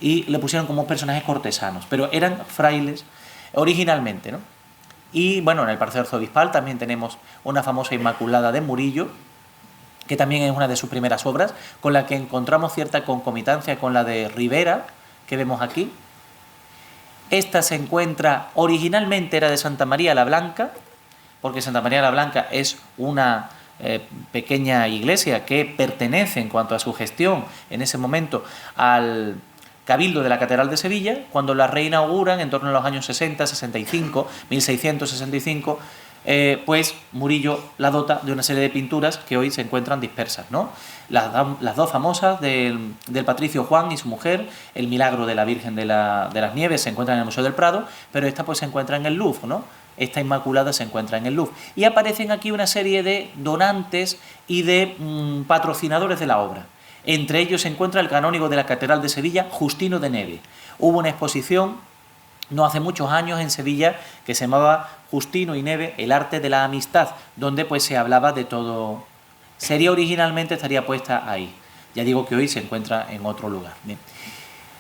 y le pusieron como personajes cortesanos, pero eran frailes originalmente, ¿no? Y bueno, en el Palacio Arzobispal también tenemos una famosa Inmaculada de Murillo, que también es una de sus primeras obras, con la que encontramos cierta concomitancia con la de Rivera, que vemos aquí. Esta se encuentra, originalmente era de Santa María la Blanca, porque Santa María la Blanca es una pequeña iglesia que pertenece en cuanto a su gestión en ese momento al Cabildo de la Catedral de Sevilla. Cuando la reinauguran en torno a los años 60, 65, 1665, pues Murillo la dota de una serie de pinturas que hoy se encuentran dispersas, ¿no? Las dos famosas del Patricio Juan y su mujer, el Milagro de la Virgen de las Nieves, se encuentran en el Museo del Prado, pero esta pues se encuentra en el Louvre, ¿no? Esta Inmaculada se encuentra en el Louvre. Y aparecen aquí una serie de donantes y de patrocinadores de la obra. Entre ellos se encuentra el canónigo de la Catedral de Sevilla, Justino de Neve. Hubo una exposición no hace muchos años en Sevilla que se llamaba Justino y Neve, el arte de la amistad, donde pues se hablaba de todo. Originalmente estaría puesta ahí. Ya digo que hoy se encuentra en otro lugar. Bien.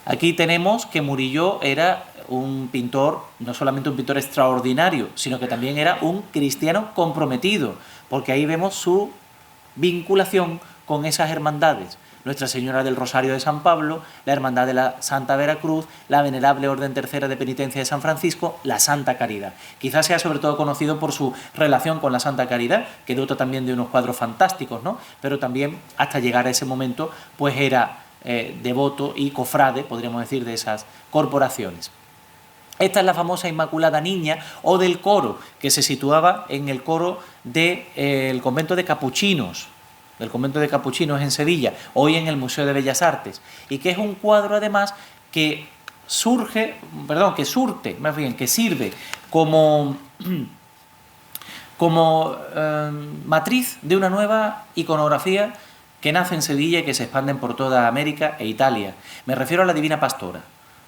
Aquí tenemos que Murillo era un pintor, no solamente un pintor extraordinario, sino que también era un cristiano comprometido, porque ahí vemos su vinculación con esas hermandades. Nuestra Señora del Rosario de San Pablo, la Hermandad de la Santa Veracruz, la Venerable Orden Tercera de Penitencia de San Francisco, la Santa Caridad. Quizás sea sobre todo conocido por su relación con la Santa Caridad, que dota también de unos cuadros fantásticos, ¿no? Pero también, hasta llegar a ese momento, pues era devoto y cofrade, podríamos decir, de esas corporaciones. Esta es la famosa Inmaculada Niña o del coro, que se situaba en el coro del convento de Capuchinos. del convento de capuchinos en Sevilla, hoy en el Museo de Bellas Artes, y que es un cuadro además que sirve como matriz de una nueva iconografía que nace en Sevilla y que se expande por toda América e Italia. Me refiero a la Divina Pastora.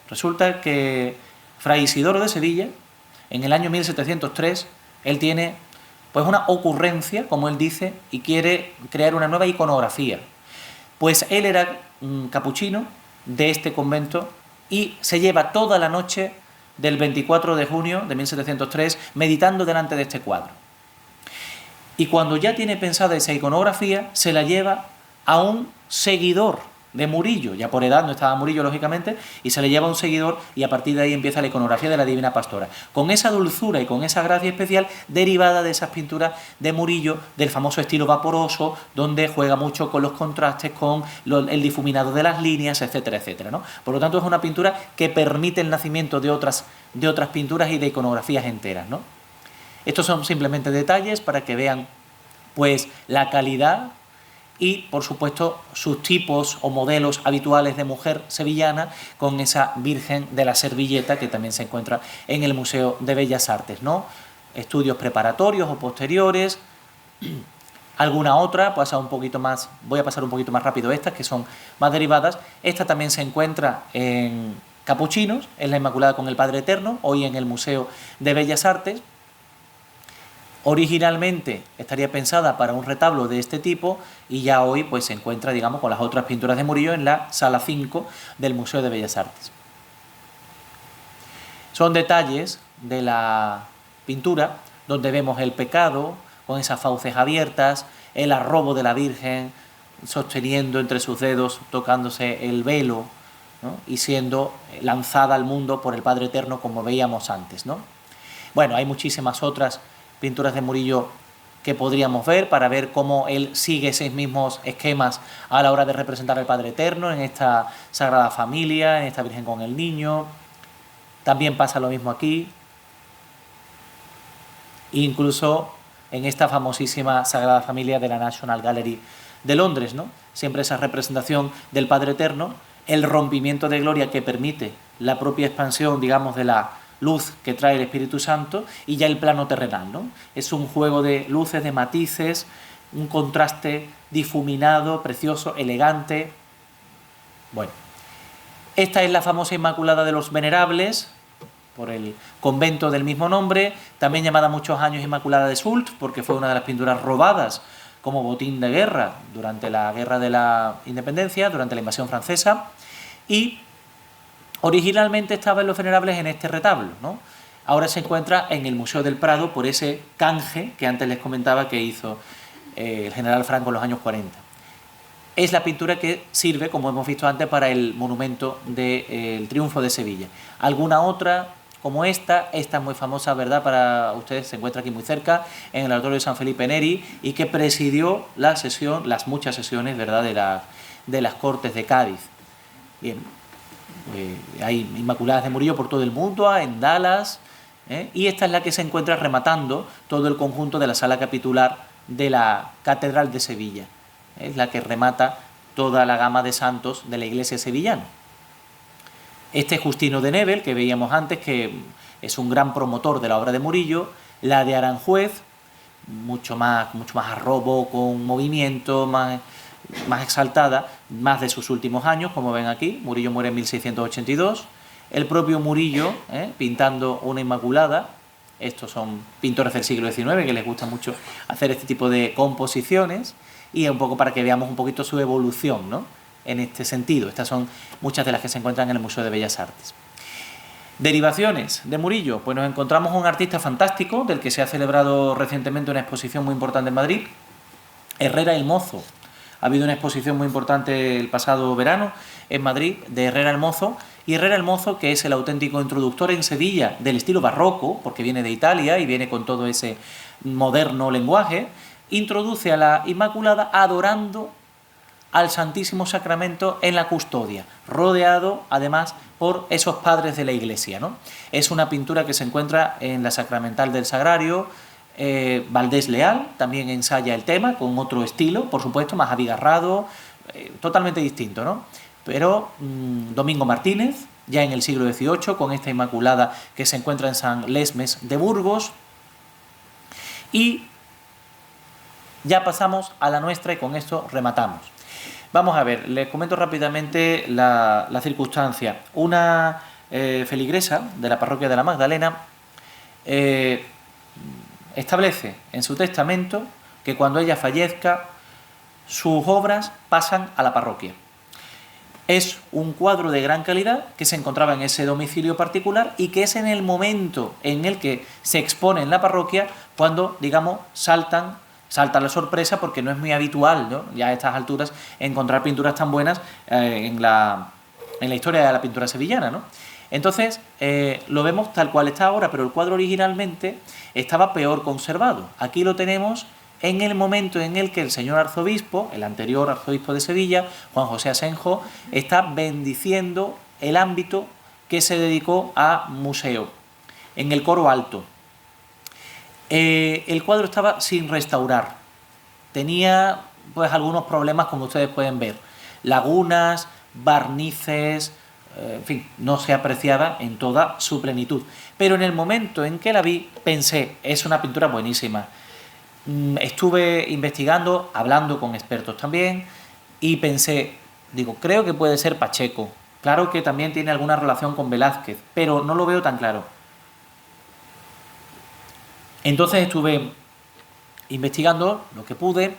Resulta que Fray Isidoro de Sevilla, en el año 1703, él tiene pues una ocurrencia, como él dice, y quiere crear una nueva iconografía. Pues él era capuchino de este convento y se lleva toda la noche del 24 de junio de 1703 meditando delante de este cuadro. Y cuando ya tiene pensada esa iconografía, se la lleva a un seguidor de Murillo, ya por edad no estaba Murillo lógicamente, y se le lleva a un seguidor y a partir de ahí empieza la iconografía de la Divina Pastora, con esa dulzura y con esa gracia especial derivada de esas pinturas de Murillo, del famoso estilo vaporoso, donde juega mucho con los contrastes, con el difuminado de las líneas, etcétera, etcétera, ¿no? Por lo tanto es una pintura que permite el nacimiento de otras pinturas y de iconografías enteras, ¿no? Estos son simplemente detalles para que vean pues la calidad y, por supuesto, sus tipos o modelos habituales de mujer sevillana con esa Virgen de la Servilleta que también se encuentra en el Museo de Bellas Artes, ¿no? Estudios preparatorios o posteriores, alguna otra, voy a pasar un poquito más rápido estas, que son más derivadas. Esta también se encuentra en Capuchinos, es la Inmaculada con el Padre Eterno, hoy en el Museo de Bellas Artes. Originalmente estaría pensada para un retablo de este tipo y ya hoy pues se encuentra, digamos, con las otras pinturas de Murillo en la Sala 5 del Museo de Bellas Artes. Son detalles de la pintura donde vemos el pecado con esas fauces abiertas, el arrobo de la Virgen sosteniendo entre sus dedos, tocándose el velo, ¿no? Y siendo lanzada al mundo por el Padre Eterno, como veíamos antes, ¿no? Bueno, hay muchísimas otras pinturas de Murillo que podríamos ver para ver cómo él sigue esos mismos esquemas a la hora de representar al Padre Eterno en esta Sagrada Familia, en esta Virgen con el Niño. También pasa lo mismo aquí. Incluso en esta famosísima Sagrada Familia de la National Gallery de Londres, ¿no? Siempre esa representación del Padre Eterno, el rompimiento de gloria que permite la propia expansión, digamos, de la luz que trae el Espíritu Santo y ya el plano terrenal, ¿no? Es un juego de luces, de matices, un contraste difuminado, precioso, elegante. Bueno, esta es la famosa Inmaculada de los Venerables, por el convento del mismo nombre, también llamada muchos años Inmaculada de Soult, porque fue una de las pinturas robadas como botín de guerra durante la Guerra de la Independencia, durante la invasión francesa, y originalmente estaba en los Venerables en este retablo, ¿no? Ahora se encuentra en el Museo del Prado por ese canje que antes les comentaba que hizo el general Franco en los años 40. Es la pintura que sirve, como hemos visto antes, para el monumento del Triunfo de Sevilla. Alguna otra, como esta es muy famosa, ¿verdad?, para ustedes, se encuentra aquí muy cerca, en el Oratorio de San Felipe Neri, y que presidió la sesión, las muchas sesiones, ¿verdad?, de las Cortes de Cádiz. Bien. Hay Inmaculadas de Murillo por todo el mundo, en Dallas, y esta es la que se encuentra rematando todo el conjunto de la sala capitular de la Catedral de Sevilla. Es la que remata toda la gama de santos de la iglesia sevillana. Este es Justino de Nebel, que veíamos antes, que es un gran promotor de la obra de Murillo. La de Aranjuez, mucho más arrobo, con movimiento, más exaltada, más de sus últimos años, como ven aquí. Murillo muere en 1682. El propio Murillo, pintando una Inmaculada. Estos son pintores del siglo XIX que les gusta mucho hacer este tipo de composiciones, y un poco para que veamos un poquito su evolución, ¿no?, en este sentido. Estas son muchas de las que se encuentran en el Museo de Bellas Artes. Derivaciones de Murillo, pues nos encontramos un artista fantástico del que se ha celebrado recientemente una exposición muy importante en Madrid, Herrera el Mozo. Ha habido una exposición muy importante el pasado verano en Madrid de Herrera el Mozo, y Herrera el Mozo, que es el auténtico introductor en Sevilla del estilo barroco, porque viene de Italia y viene con todo ese moderno lenguaje, introduce a la Inmaculada adorando al Santísimo Sacramento en la custodia, rodeado además por esos padres de la Iglesia, ¿no? Es una pintura que se encuentra en la Sacramental del Sagrario, Valdés Leal también ensaya el tema con otro estilo, por supuesto, más abigarrado, totalmente distinto, ¿no? Pero Domingo Martínez, ya en el siglo XVIII, con esta Inmaculada que se encuentra en San Lesmes de Burgos. Y ya pasamos a la nuestra y con esto rematamos. Vamos a ver, les comento rápidamente la circunstancia. Una feligresa de la parroquia de la Magdalena establece en su testamento que cuando ella fallezca, sus obras pasan a la parroquia. Es un cuadro de gran calidad que se encontraba en ese domicilio particular y que es en el momento en el que se expone en la parroquia cuando, digamos, salta la sorpresa, porque no es muy habitual, ¿no?, ya a estas alturas encontrar pinturas tan buenas en la historia de la pintura sevillana, ¿no? Entonces, lo vemos tal cual está ahora, pero el cuadro originalmente estaba peor conservado. Aquí lo tenemos en el momento en el que el señor arzobispo, el anterior arzobispo de Sevilla, Juan José Asenjo, está bendiciendo el ámbito que se dedicó a museo, en el coro alto. El cuadro estaba sin restaurar, tenía pues algunos problemas, como ustedes pueden ver, lagunas, barnices, en fin, no se apreciaba en toda su plenitud. Pero en el momento en que la vi, pensé, es una pintura buenísima. Estuve investigando, hablando con expertos también, y pensé, digo, creo que puede ser Pacheco. Claro que también tiene alguna relación con Velázquez, pero no lo veo tan claro. Entonces estuve investigando lo que pude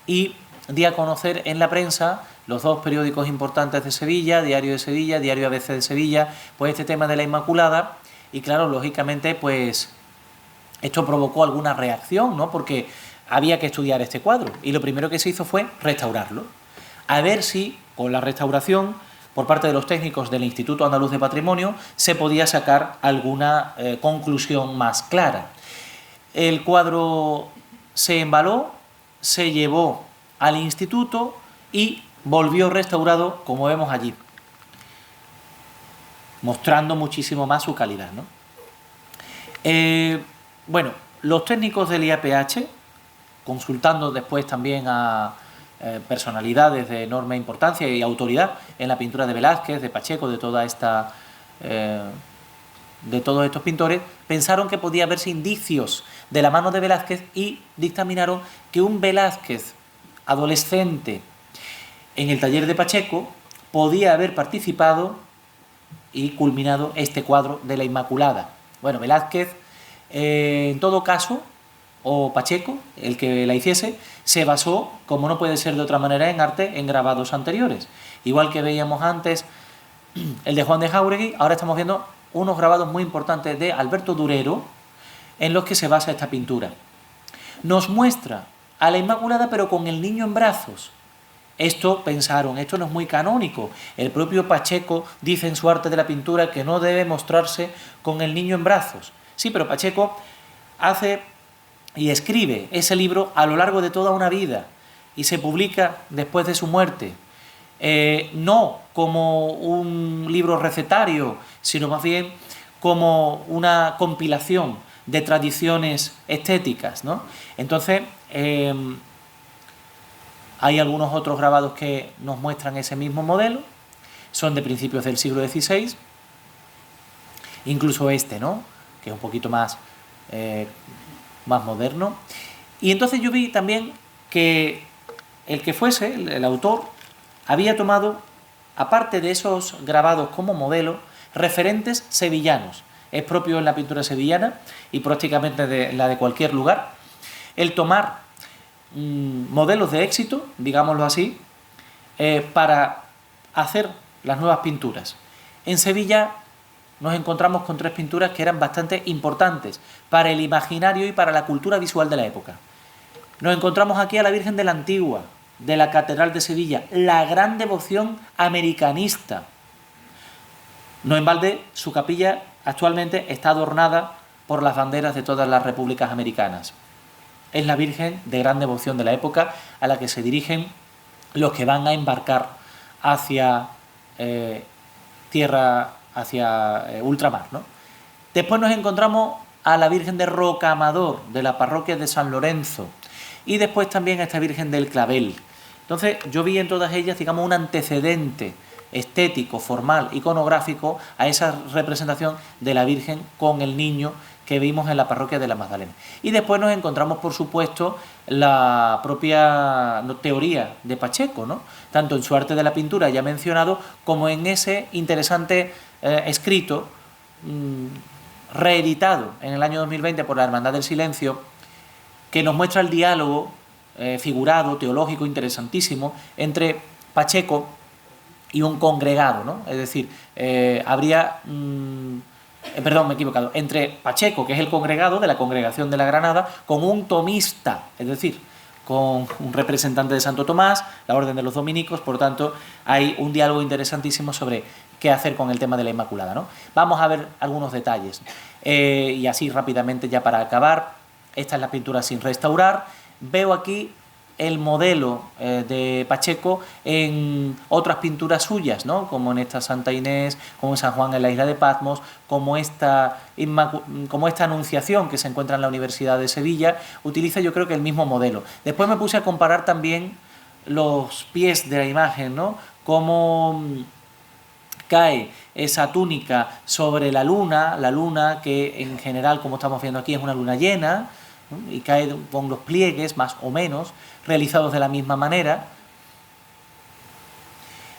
y di a conocer en la prensa los dos periódicos importantes de Sevilla, Diario de Sevilla, Diario ABC de Sevilla, pues este tema de la Inmaculada, y claro, lógicamente, pues esto provocó alguna reacción, ¿no?, porque había que estudiar este cuadro, y lo primero que se hizo fue restaurarlo, a ver si con la restauración por parte de los técnicos del Instituto Andaluz de Patrimonio se podía sacar alguna conclusión más clara. El cuadro se embaló, se llevó al instituto y volvió restaurado, como vemos allí, mostrando muchísimo más su calidad, ¿no? Bueno, los técnicos del IAPH, consultando después también a personalidades de enorme importancia y autoridad en la pintura de Velázquez, de Pacheco, de toda esta de todos estos pintores, pensaron que podía haberse indicios de la mano de Velázquez y dictaminaron que un Velázquez adolescente en el taller de Pacheco podía haber participado y culminado este cuadro de la Inmaculada. Bueno, Velázquez, en todo caso, o Pacheco, el que la hiciese, se basó, como no puede ser de otra manera en arte, en grabados anteriores. Igual que veíamos antes el de Juan de Jáuregui, ahora estamos viendo unos grabados muy importantes de Alberto Durero en los que se basa esta pintura. Nos muestra a la Inmaculada pero con el niño en brazos. Esto pensaron, esto no es muy canónico. El propio Pacheco dice en su arte de la pintura que no debe mostrarse con el niño en brazos. Sí, pero Pacheco hace y escribe ese libro a lo largo de toda una vida y se publica después de su muerte. No como un libro recetario, sino más bien como una compilación de tradiciones estéticas, ¿no? Entonces, hay algunos otros grabados que nos muestran ese mismo modelo, son de principios del siglo XVI, incluso este, ¿no?, que es un poquito más moderno. Y entonces yo vi también que el que fuese, el autor, había tomado, aparte de esos grabados como modelo, referentes sevillanos. Es propio en la pintura sevillana y prácticamente de la de cualquier lugar el tomar modelos de éxito, digámoslo así, para hacer las nuevas pinturas. En Sevilla nos encontramos con tres pinturas que eran bastante importantes para el imaginario y para la cultura visual de la época. Nos encontramos aquí a la Virgen de la Antigua, de la Catedral de Sevilla, la gran devoción americanista. No en balde, su capilla actualmente está adornada por las banderas de todas las repúblicas americanas. Es la Virgen de gran devoción de la época a la que se dirigen los que van a embarcar hacia tierra, hacia ultramar, ¿no? Después nos encontramos a la Virgen de Rocamadour, de la parroquia de San Lorenzo, y después también a esta Virgen del Clavel. Entonces yo vi en todas ellas, digamos, un antecedente estético, formal, iconográfico a esa representación de la Virgen con el niño que vimos en la parroquia de la Magdalena. Y después nos encontramos, por supuesto, la propia teoría de Pacheco, ¿no? Tanto en su arte de la pintura ya mencionado, como en ese interesante escrito reeditado en el año 2020 por la Hermandad del Silencio, que nos muestra el diálogo figurado, teológico, interesantísimo, entre Pacheco y un congregado, ¿no? Es decir, me he equivocado, entre Pacheco, que es el congregado de la Congregación de la Granada, con un tomista, es decir, con un representante de Santo Tomás, la Orden de los Dominicos. Por tanto, hay un diálogo interesantísimo sobre qué hacer con el tema de la Inmaculada, ¿no? Vamos a ver algunos detalles. Y así rápidamente, ya para acabar, esta es la pintura sin restaurar. Veo aquí el modelo de Pacheco en otras pinturas suyas, ¿no? Como en esta Santa Inés, como en San Juan en la isla de Patmos, como esta Anunciación que se encuentra en la Universidad de Sevilla. Utiliza, yo creo, que el mismo modelo. Después me puse a comparar también los pies de la imagen, ¿no? Cómo cae esa túnica sobre la luna que en general, como estamos viendo aquí, es una luna llena, ¿no? Y cae con los pliegues, más o menos, realizados de la misma manera.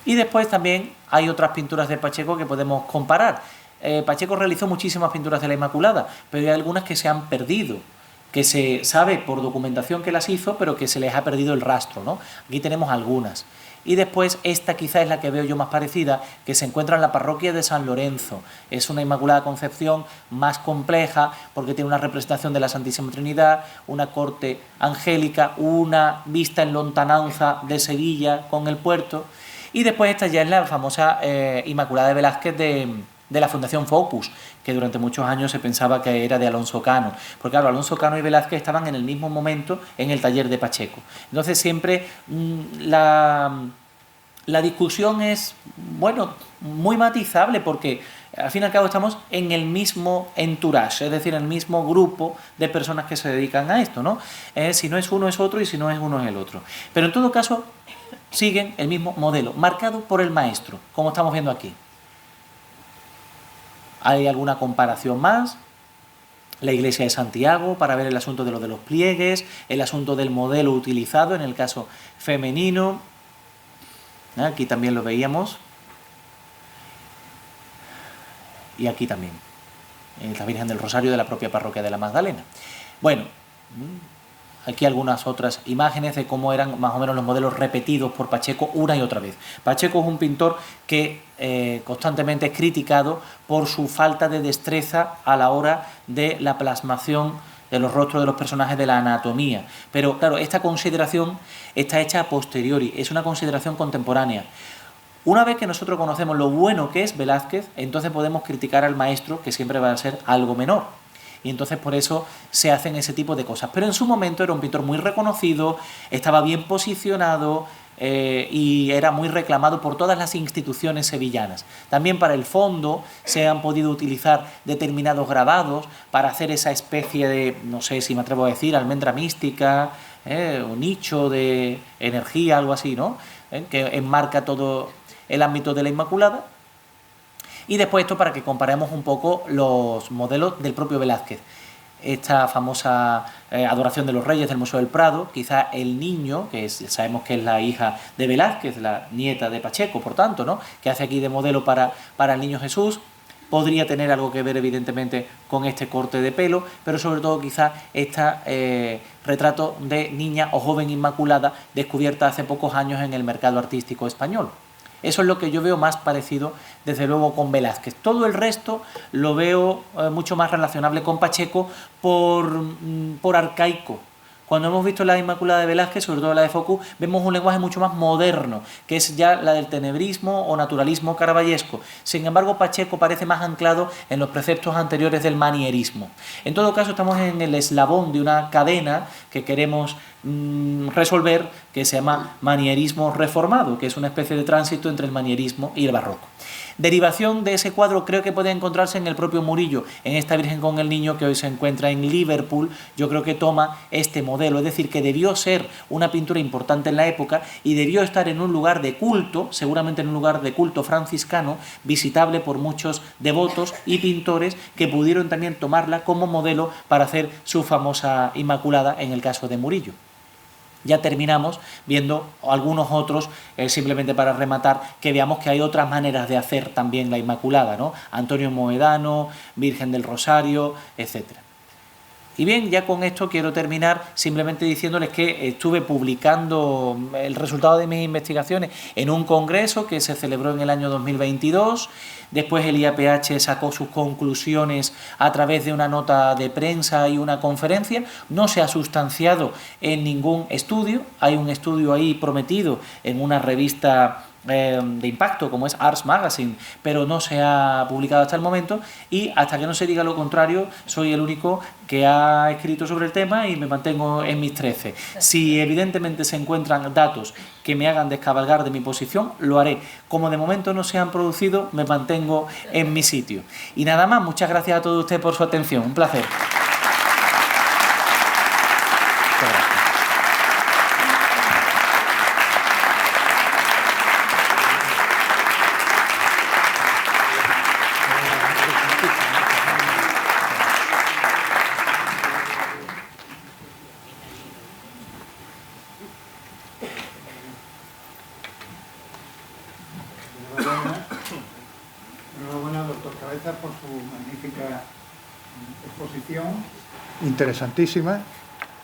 Y después también hay otras pinturas de Pacheco que podemos comparar. Pacheco realizó muchísimas pinturas de la Inmaculada, pero hay algunas que se han perdido, que se sabe por documentación que las hizo, pero que se les ha perdido el rastro, ¿no? Aquí tenemos algunas. Y después esta quizá es la que veo yo más parecida, que se encuentra en la parroquia de San Lorenzo. Es una Inmaculada Concepción más compleja, porque tiene una representación de la Santísima Trinidad, una corte angélica, una vista en lontananza de Sevilla con el puerto. Y después esta ya es la famosa Inmaculada de Velázquez de la Fundación Focus, que durante muchos años se pensaba que era de Alonso Cano, porque claro, Alonso Cano y Velázquez estaban en el mismo momento en el taller de Pacheco. Entonces siempre la discusión es, bueno, muy matizable, porque al fin y al cabo estamos en el mismo entourage, es decir, en el mismo grupo de personas que se dedican a esto, ¿no? Si no es uno es otro, y si no es uno es el otro. Pero en todo caso siguen el mismo modelo, marcado por el maestro, como estamos viendo aquí. ¿Hay alguna comparación más? La iglesia de Santiago, para ver el asunto de lo de los pliegues, el asunto del modelo utilizado en el caso femenino. Aquí también lo veíamos. Y aquí también. La Virgen del Rosario de la propia parroquia de la Magdalena. Bueno, aquí algunas otras imágenes de cómo eran más o menos los modelos repetidos por Pacheco una y otra vez. Pacheco es un pintor que constantemente es criticado por su falta de destreza a la hora de la plasmación de los rostros de los personajes, de la anatomía. Pero claro, esta consideración está hecha a posteriori, es una consideración contemporánea. Una vez que nosotros conocemos lo bueno que es Velázquez, entonces podemos criticar al maestro, que siempre va a ser algo menor. Y entonces por eso se hacen ese tipo de cosas. Pero en su momento era un pintor muy reconocido, estaba bien posicionado y era muy reclamado por todas las instituciones sevillanas. También para el fondo se han podido utilizar determinados grabados para hacer esa especie de, no sé si me atrevo a decir, almendra mística, o nicho de energía, algo así, ¿no? Que enmarca todo el ámbito de la Inmaculada. Y después esto para que comparemos un poco los modelos del propio Velázquez. Esta famosa Adoración de los Reyes del Museo del Prado, quizá el niño, sabemos que es la hija de Velázquez, la nieta de Pacheco, por tanto, ¿no? Que hace aquí de modelo para el niño Jesús, podría tener algo que ver evidentemente con este corte de pelo, pero sobre todo quizá este retrato de niña o joven inmaculada descubierta hace pocos años en el mercado artístico español. Eso es lo que yo veo más parecido, desde luego, con Velázquez. Todo el resto lo veo mucho más relacionable con Pacheco por arcaico. Cuando hemos visto la Inmaculada de Velázquez, sobre todo la de Focus, vemos un lenguaje mucho más moderno, que es ya la del tenebrismo o naturalismo caravallesco. Sin embargo, Pacheco parece más anclado en los preceptos anteriores del manierismo. En todo caso, estamos en el eslabón de una cadena que queremos resolver, que se llama manierismo reformado, que es una especie de tránsito entre el manierismo y el barroco. Derivación de ese cuadro creo que puede encontrarse en el propio Murillo, en esta Virgen con el Niño que hoy se encuentra en Liverpool. Yo creo que toma este modelo, es decir, que debió ser una pintura importante en la época y debió estar en un lugar de culto, seguramente en un lugar de culto franciscano, visitable por muchos devotos y pintores que pudieron también tomarla como modelo para hacer su famosa Inmaculada en el caso de Murillo. Ya terminamos viendo algunos otros, simplemente para rematar, que veamos que hay otras maneras de hacer también la Inmaculada, ¿no? Antonio Moedano, Virgen del Rosario, etcétera. Y bien, ya con esto quiero terminar simplemente diciéndoles que estuve publicando el resultado de mis investigaciones en un congreso que se celebró en el año 2022. Después el IAPH sacó sus conclusiones a través de una nota de prensa y una conferencia. No se ha sustanciado en ningún estudio. Hay un estudio ahí prometido en una revista de impacto como es Arts Magazine, pero no se ha publicado hasta el momento, y hasta que no se diga lo contrario soy el único que ha escrito sobre el tema y me mantengo en mis 13. Si evidentemente se encuentran datos que me hagan descabalgar de mi posición, lo haré. Como de momento no se han producido, me mantengo en mi sitio. Y nada más, muchas gracias a todos ustedes por su atención. Un placer. Enhorabuena, doctor Cabezas, por su magnífica exposición, interesantísima,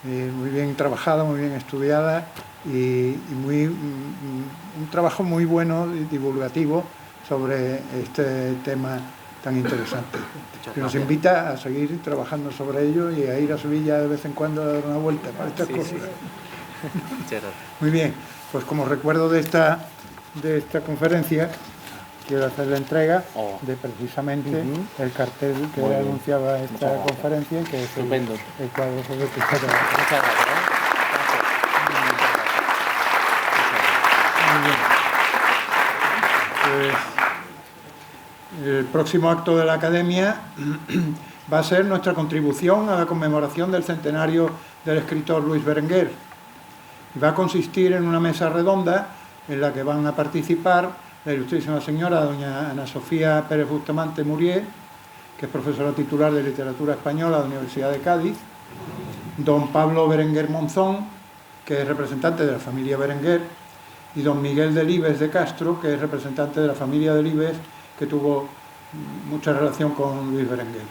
muy bien trabajada, muy bien estudiada y un trabajo muy bueno y divulgativo sobre este tema tan interesante. Que nos invita a seguir trabajando sobre ello y a ir a Sevilla de vez en cuando a dar una vuelta para estas cosas. Sí. Muy bien, pues como recuerdo de esta conferencia, quiero hacer la entrega de precisamente el cartel que anunciaba esta conferencia, que es el cuadro sobre el que está trabajando. Muchas gracias. Muy bien. Pues, el próximo acto de la Academia va a ser nuestra contribución a la conmemoración del centenario del escritor Luis Berenguer. Y va a consistir en una mesa redonda en la que van a participar la ilustrísima señora doña Ana Sofía Pérez Bustamante Murié, que es profesora titular de Literatura Española de la Universidad de Cádiz, don Pablo Berenguer Monzón, que es representante de la familia Berenguer, y don Miguel Delibes de Castro, que es representante de la familia Delibes, que tuvo mucha relación con Luis Berenguer.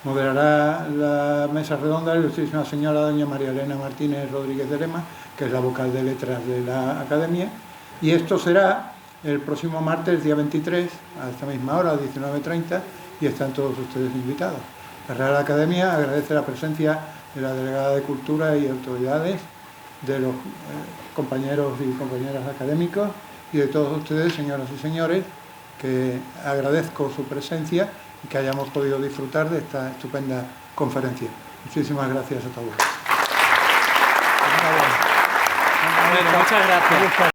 Moderará la mesa redonda la ilustrísima señora doña María Elena Martínez Rodríguez de Lema, que es la vocal de letras de la Academia, y esto será el próximo martes, día 23, a esta misma hora, a 19:30, y están todos ustedes invitados. La Real Academia agradece la presencia de la delegada de Cultura y autoridades, de los compañeros y compañeras académicos y de todos ustedes, señoras y señores, que agradezco su presencia y que hayamos podido disfrutar de esta estupenda conferencia. Muchísimas gracias a todos. Bueno, muchas gracias.